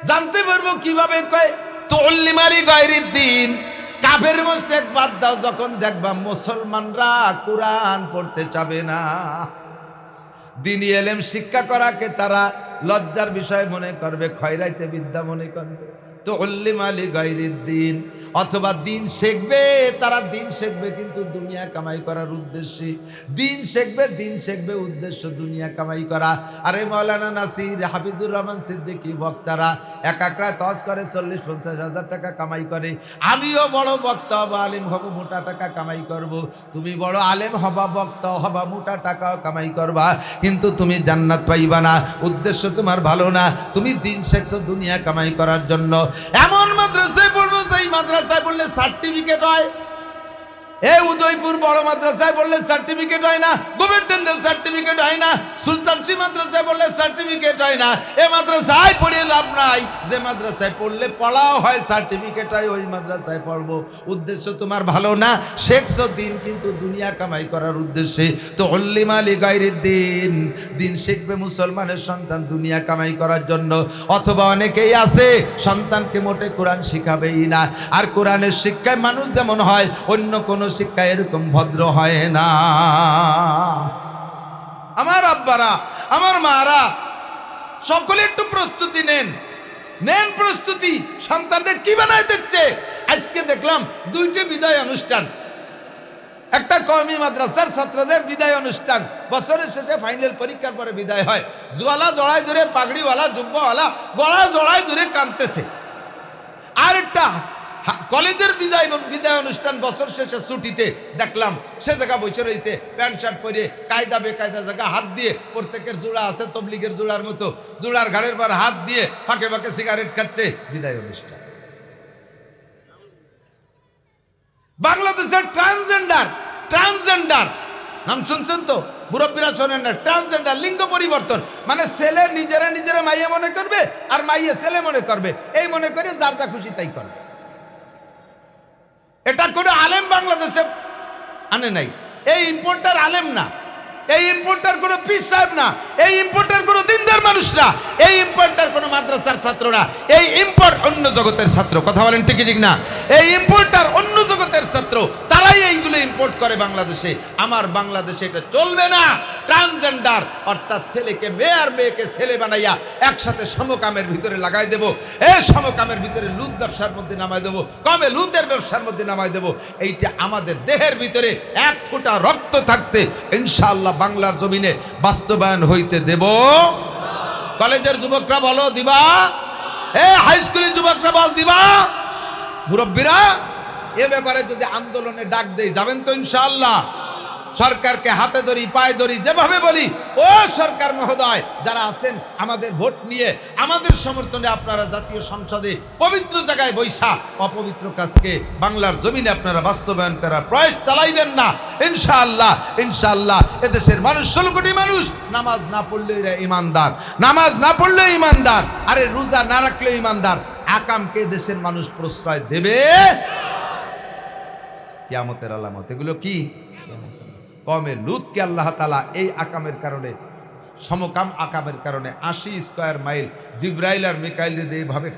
জানতে পারবো কিভাবে? কয় তো উল্লিমা লিগাইরিদ্দিন, কাফের মুশরিক বাদ দাও, যখন দেখবা মুসলমানরা কোরআন পড়তে চাবে না, দ্বীনি ইলম শিক্ষা করাকে তারা লজ্জার বিষয় মনে করবে, খয়রাইতে বিদ্যা মনে করবে, তো উল্লিমা লিগাইরিদ্দিন, অথবা দিন শিখবে, তারা দিন শিখবে কিন্তু দুনিয়া কামাই করার উদ্দেশ্যে, দিন শিখবে উদ্দেশ্য দুনিয়া কামাই করা। আরে মাওলানা নাসির, হাফিজুর রহমান সিদ্দিকী বক্তারা এক একরায় তস করে 40-50 হাজার টাকা কামাই করে। আমিও বড় বক্তা হব, আলেম হব, মোটা টাকা কামাই করব। তুমি বড় আলেম হবা, বক্তা হবা, মোটা টাকাও কামাই করবা, কিন্তু তুমি জান্নাত পাইবা না। উদ্দেশ্য তোমার ভালো না, তুমি দিন শিখছো দুনিয়া কামাই করার জন্য। এমন মাদ্রাসায় পড়বো, সেই মাদ্রাসায় পড়লে সার্টিফিকেট হয়। এই উদয়পুর বড় মাদ্রাসায় পড়লে সার্টিফিকেট হয় না, গভর্নমেন্টের সার্টিফিকেট হয় না, সুলতানজি মাদ্রাসায় পড়লে সার্টিফিকেট হয় না। এ মাদ্রাসায় পড়ে লাভ নাই, যে মাদ্রাসায় পড়লে পড়াও হয়, সার্টিফিকেট হয়, ওই মাদ্রাসায় পড়বো। উদ্দেশ্য তোমার ভালো না, শেখছো দিন কিন্তু দুনিয়া কামাই করার উদ্দেশ্যে। তো উল্লিমা লিগাইরিদ্দিন, দিন শিখবে মুসলমানের সন্তান দুনিয়া কামাই করার জন্য। অথবা অনেকেই আছে সন্তানকে মোটে কোরআন শিখাবেই না, আর কোরআনের শিক্ষায় মানুষ যেমন হয়, অন্য কোনো শিক্ষা এরকম ভদ্র হয় না। আমার আব্বারা, আমার মারা, সকলে একটু প্রস্তুতি নেন প্রস্তুতি। সন্তানদের কি বানায় দিচ্ছে? আজকে দেখলাম 2টি বিদায় অনুষ্ঠান, একটা কওমি মাদ্রাসার ছাত্রদের বিদায় অনুষ্ঠান, বছরের শেষে ফাইনাল পরীক্ষার পরে বিদায় হয়, জোয়ালা জড়ায় ধরে, পাগড়িওয়ালা, জুব্বাওয়ালা গলা জড়ায় ধরে কাঁদতেছে। আর একটা কলেজের বিদায় অনুষ্ঠান, বছর শেষে ছুটিতে দেখলাম সে জায়গা বসে রয়েছে, প্যান্ট শার্ট পরে, কায়দা বেকায়দা জায়গা হাত দিয়ে, প্রত্যেকের জোড়া আছে তবলিগের জোড়ার মতো, জোড়ার ঘাড়ের পর হাত দিয়ে ফাঁকে ফাঁকে সিগারেট খাচ্ছে। বিদায় অনুষ্ঠান। বাংলাদেশের ট্রান্সজেন্ডার নাম শুনছেন তো? মুরব্বীরা শোনেন না? ট্রান্সজেন্ডার, লিঙ্গ পরিবর্তন, মানে ছেলে নিজেরা মাইয়া মনে করবে, আর মাইয়া ছেলে মনে করবে, এই মনে করে যার যা খুশি তাই করবে। এটা কোনো আলেম বাংলাদেশে আনে নাই, এই ইম্পোর্টার আলেম না, এই ইম্পোর্টার কোনো পীর সাহেব না, এই ইম্পোর্টার কোনো দিনদার মানুষ না, এই ইম্পোর্টার কোনো মাদ্রাসার ছাত্র না, এই ইম্পোর্ট অন্য জগতের ছাত্র। কথা বলেন ঠিক ঠিক না? এই ইম্পোর্টার অন্য জগতের ছাত্র, তারাই এইগুলো ইম্পোর্ট করে বাংলাদেশে। আমার বাংলাদেশে এটা চলবে না। ট্রান্সজেন্ডার অর্থাৎ ছেলেকে মেয়ে আর মেয়েকে ছেলে বানাইয়া একসাথে সমকামের ভিতরে লাগাই দেব, এই সমকামের ভিতরে লুত ব্যবসার মধ্যে নামাই দেবো, কমে লুতের ব্যবসার মধ্যে নামাই দেবো। এইটা আমাদের দেহের ভিতরে 1 ফোঁটা রক্ত থাকতে ইনশাআল্লাহ বাংলার জমিনে বাস্তবায়ন হইতে দেব। কলেজের যুবকরা বলো দিবা, হাই স্কুলের যুবকরা বল দিবা। মুরব্বীরা এ ব্যাপারে যদি আন্দোলনে ডাক দেই, যাবেন তো ইনশাআল্লাহ? সরকারকে হাতে ধরি, পায়ে ধরি, যেভাবে বলি, ও সরকার মহোদয় যারা আছেন, আমাদের ভোট নিয়ে, আমাদের সমর্থনে আপনারা জাতীয় সংসদে পবিত্র জায়গায় বৈশা অপবিত্র কাজকে বাংলার জমিনে আপনারা বাস্তবায়ন করার প্রয়াস চালাইবেন না। ইনশাআল্লাহ এদেশের মানুষ, 16 কোটি মানুষ নামাজ না পড়লেও এরা ইমানদার, নামাজ না পড়লেও ইমানদার, আরে রোজা না রাখলেও ইমানদার। আকামকে দেশের মানুষ প্রশ্রয় দেবে। কিয়ামতের আলামত এগুলো কি? কমে লুতকে আল্লাহ তাআলা এই আকামের কারণে, সমকাম আকামের কারণে 80 স্কয়ার মাইল জিব্রাইল আর মিকাইল এইভাবে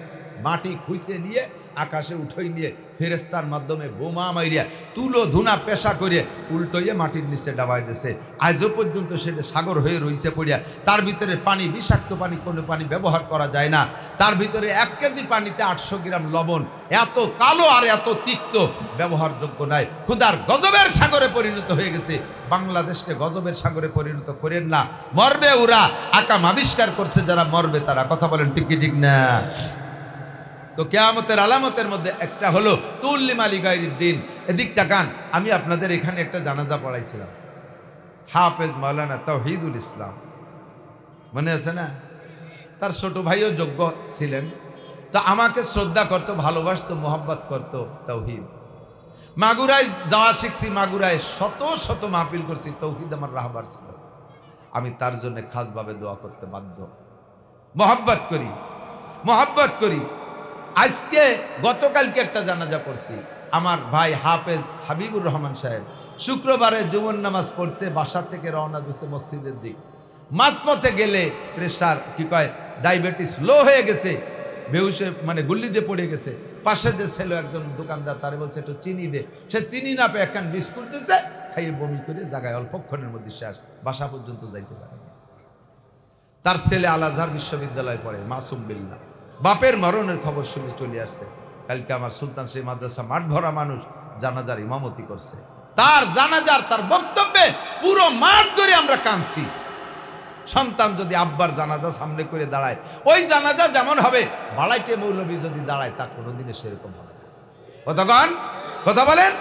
মাটি খুঁজে নিয়ে আকাশে উঠাই নিয়ে ফেরেস্তার মাধ্যমে বোমা মাইরিয়া তুলো ধুনা পেশা করে উল্টোইয়ে মাটির নিচে ডাবাই দিয়েছে। আজও পর্যন্ত সেটা সাগর হয়ে রয়েছে পড়িয়া। তার ভিতরে পানি, বিষাক্ত পানি, কোনো পানি ব্যবহার করা যায় না। তার ভিতরে 1 কেজি পানিতে 800 গ্রাম লবণ, এত কালো আর এত তিক্ত, ব্যবহারযোগ্য নাই। ক্ষুধার গজবের সাগরে পরিণত হয়ে গেছে। বাংলাদেশকে গজবের সাগরে পরিণত করেন না, মরবে ওরা। আকাম আবিষ্কার করছে যারা, মরবে তারা। কথা বলেন ঠিক কি ঠিক না? তো কিয়ামতের আলামতের মধ্যে একটা হলো তুল্লিমা লিগাইরিদ্দিন। এদিক তাকান, আমি আপনাদের এখানে একটা জানাজা পড়াইছিলাম, হাফেজ মাওলানা তাওহীদুল ইসলাম, মনে আছে না? তার ছোট ভাইও যোগ্য ছিলেন। তো আমাকে শ্রদ্ধা করতো, ভালোবাসতো, মোহাব্বত করতো। তাওহীদ মাগুরায় যাওয়া শিখছি, মাগুরায় শত শত মাহফিল করছি, তৌহিদ আমার রাহবার ছিল। আমি তার জন্য খাসভাবে দোয়া করতে বাধ্য। মহব্বত করি। আজকে গতকালকে একটা জানাজা পড়ছি, আমার ভাই হাফেজ হাবিবুর রহমান সাহেব শুক্রবারে জুমার নামাজ পড়তে বাসা থেকে রওনা দিয়েছে মসজিদের দিক। মাঝপথে গেলে প্রেশার ডায়াবেটিস লো হয়ে গেছে, বেহুশে গুল্লি দিয়ে পড়ে গেছে। পাশে যে ছেলে একজন দোকানদার, তারে বলছে একটু চিনি দে। সে চিনি না পেয়ে একখান বিস্কুট দিছে, খাইয়ে বমি করে জায়গায় অল্পক্ষণের মধ্যে শেষ, বাসা পর্যন্ত যাইতে পারেনি। তার ছেলে আল আজহার বিশ্ববিদ্যালয়ে পড়ে, মাসুম বিল্লাহ। বাপের মরণের খবর শুনে চলে আসছে। কালকে আমার সুলতান সেই মাদ্রাসা মাঠ ভরা মানুষ জানাজার ইমামতি করছে। তার জানাজার তার বক্তব্যে পুরো মাঠ ধরে আমরা কাঁদছি। সন্তান যদি আব্বার জানাজা সামনে করে দাঁড়ায়, ওই জানাজা যেমন হবে, বালাইটে মৌলবী যদি দাঁড়ায়, তা কোনোদিনে সেরকম হবে না। কথা বলেন।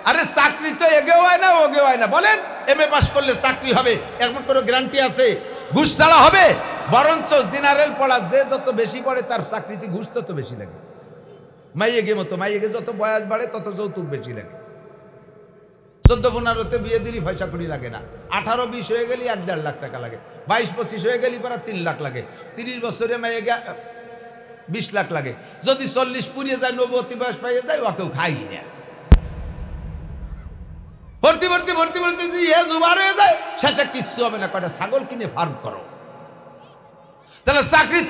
আরে চাকরি তো এগেও হয় না ওগেও হয় না। বলেন MA পাস করলে চাকরি হবে এমন কোনো গ্যারান্টি আছে? ঘুষ ছাড়া হবে? বরঞ্চ জেনারেল পড়া যে যত বেশি পড়ে, তার চাকরিতে ঘুষ তত বেশি লাগে। মাইয়েগে যত বয়স বাড়ে তত যৌতুক বেশি লাগে। 14-15-তে বিয়ে দিলি পয়সা করি লাগে না। 18-20 হয়ে গেলি 1-1.5 লাখ টাকা লাগে। 22-25 হয়ে গেলি পরে 3 লাখ লাগে। 30 বছরে মাইয়েগে 20 লাখ লাগে। যদি 40 পুড়িয়ে যায়, 90 বয়স পাইয়ে যায়, ওকেও খাই না। ভর্তি দিয়ে জুবার হয়ে যায়, সেটা কিচ্ছু হবে না। কয়টা ছাগল কিনে ফার্ম করো। তাহলে চাকরি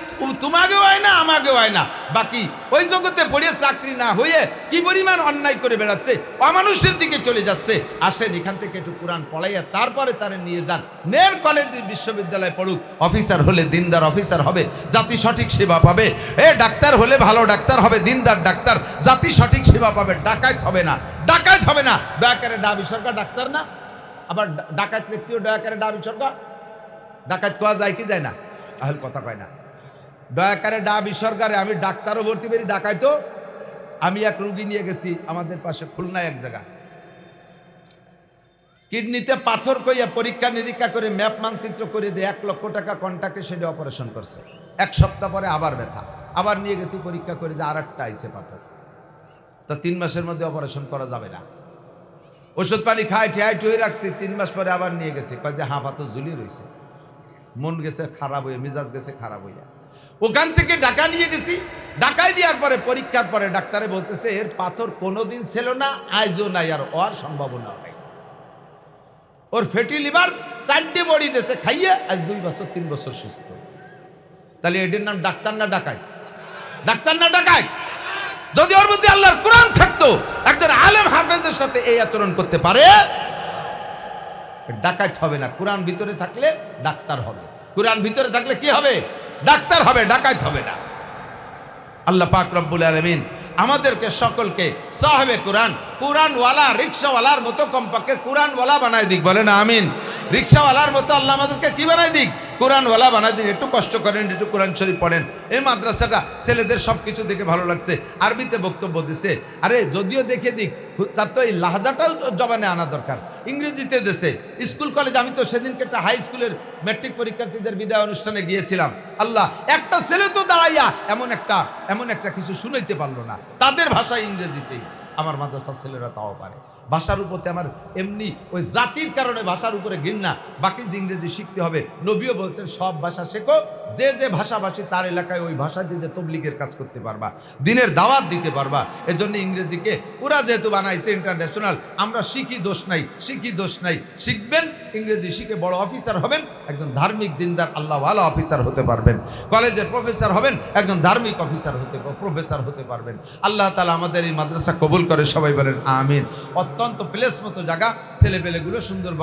তোমাকেও হয় না, আমাকেও হয় না। বাকি ওই জগতে পড়ে চাকরি না হয়ে কি পরিমাণ অন্যায় করে বেড়াচ্ছে, অমানুষের দিকে চলে যাচ্ছে। আসেন এখান থেকে একটু কোরআন পড়াইয়া তারপরে তারে নিয়ে যান। নের কলেজে বিশ্ববিদ্যালয়ে পড়ুক, অফিসার হলে দিনদার অফিসার হবে, জাতি সঠিক সেবা পাবে। ডাক্তার হলে ভালো ডাক্তার হবে, দিনদার ডাক্তার, জাতি সঠিক সেবা পাবে। ডাকাত হবে না। দয়া করে ডাবি সরকার ডাক্তার না, আবার ডাকাত ব্যক্তিও দয়া করে ডাবি সরকার। ডাকাত কোয়া যায় কি যায় না? তাহলে কথা কয় না। দয়াকারে ডাবি সরকারে আমি ডাক্তারও ভর্তি করি, ডাকাই তো। আমি এক রুগী নিয়ে গেছি আমাদের পাশে খুলনায় এক জায়গা, কিডনিতে পাথর কইয়া পরীক্ষা নিরীক্ষা করে ম্যাপ মানচিত্র করে দিয়ে 1 লক্ষ টাকা কন্টাকে সেটা অপারেশন করছে। 1 সপ্তাহ পরে আবার ব্যথা, আবার নিয়ে গেছি পরীক্ষা করে যে আরেকটা আইছে পাথর। তা 3 মাসের মধ্যে অপারেশন করা যাবে না। ওষুধ পানি খাই ঠিয়াই টুয়ে রাখছি। 3 মাস পরে আবার নিয়ে গেছি, কয় যে পাথর ঝুলিয়ে রয়েছে। মন গেছে খারাপ হয়ে, মেজাজ গেছে খারাপ হইয়া। ওখান থেকে ঢাকা নিয়ে গেছি। ঢাকায় নেওয়ার পরে পরীক্ষার পরে ডাক্তারে বলতেছে এর পাথর কোনোদিন ছিল না, আজও নাই, আর ওর সম্ভাবনা নাই। ওর ফ্যাটি লিভার 4টে বড়ি দিয়েছে খাইয়ে, আজ 2 বছর 3 বছর সুস্থ। তাহলে এটির নাম ডাক্তার না ডাকাত? যদি ওর মধ্যে আল্লাহর কোরআন থাকতো, একজন আলেম হাফেজের সাথে এই আচরণ করতে পারে, ডাকাত হবে না। কোরআন ভিতরে থাকলে ডাক্তার হবে, কোরআন ভিতরে থাকলে কি হবে? ডাক্তার হবে, ডাকাত হবে না। আল্লাহ পাক রব্বুল আলামিন আমাদেরকে সকলকে সাহেবে কোরআনওয়ালা রিকশাওয়ালার মতো কমপক্ষে কোরআনওয়ালা বানায় দিক। বলেন আমিন। রিকশাওয়ালার মতো আল্লাহ আমাদেরকে কি বানায় দিক? কোরআনওয়ালা বানায় দিন। একটু কষ্ট করেন, একটু কোরআন শরীফ পড়েন। এই মাদ্রাসাটা ছেলেদের সব কিছু দেখে ভালো লাগছে, আরবিতে বক্তব্য দিছে। আরে যদিও দেখে দিক, তার তো এই লাহাজাটাও জবানে আনা দরকার। ইংরেজিতে দেশে স্কুল কলেজ, আমি তো সেদিনকে একটা হাই স্কুলের ম্যাট্রিক পরীক্ষার্থীদের বিদায় অনুষ্ঠানে গিয়েছিলাম। আল্লাহ, একটা ছেলে তো দাঁড়াইয়া এমন একটা কিছু শুনাইতে পারলো না, তাদের ভাষা ইংরেজিতেই। আমার মাদ্রাসার ছেলেরা তাও পারে। ভাষার উপরে আমার এমনি ওই জাতির কারণে ভাষার উপরে ঘৃণা। বাকি যে ইংরেজি শিখতে হবে, নবীও বলছেন সব ভাষা শেখো, যে ভাষাভাষী তার এলাকায় ওই ভাষা দিয়ে তবলিগের কাজ করতে পারবা, দিনের দাওয়াত দিতে পারবা। এজন্য ইংরেজিকে ওরা যেহেতু বানাইছে ইন্টারন্যাশনাল, আমরা শিখি দোষ নাই, শিখবেন। ইংরেজি শিখে বড় অফিসার হবেন, একজন ধার্মিক দিনদার আল্লাহওয়ালা অফিসার হতে পারবেন। কলেজের প্রফেসর হবেন, একজন ধার্মিক প্রফেসর হতে পারবেন। আল্লাহ তাআলা আমাদের এই মাদ্রাসা কবুল করে, সবাই বলেন আমিন। অত্যন্ত প্লেস মতো জায়গা, ছেলেপেলেগুলো সুন্দর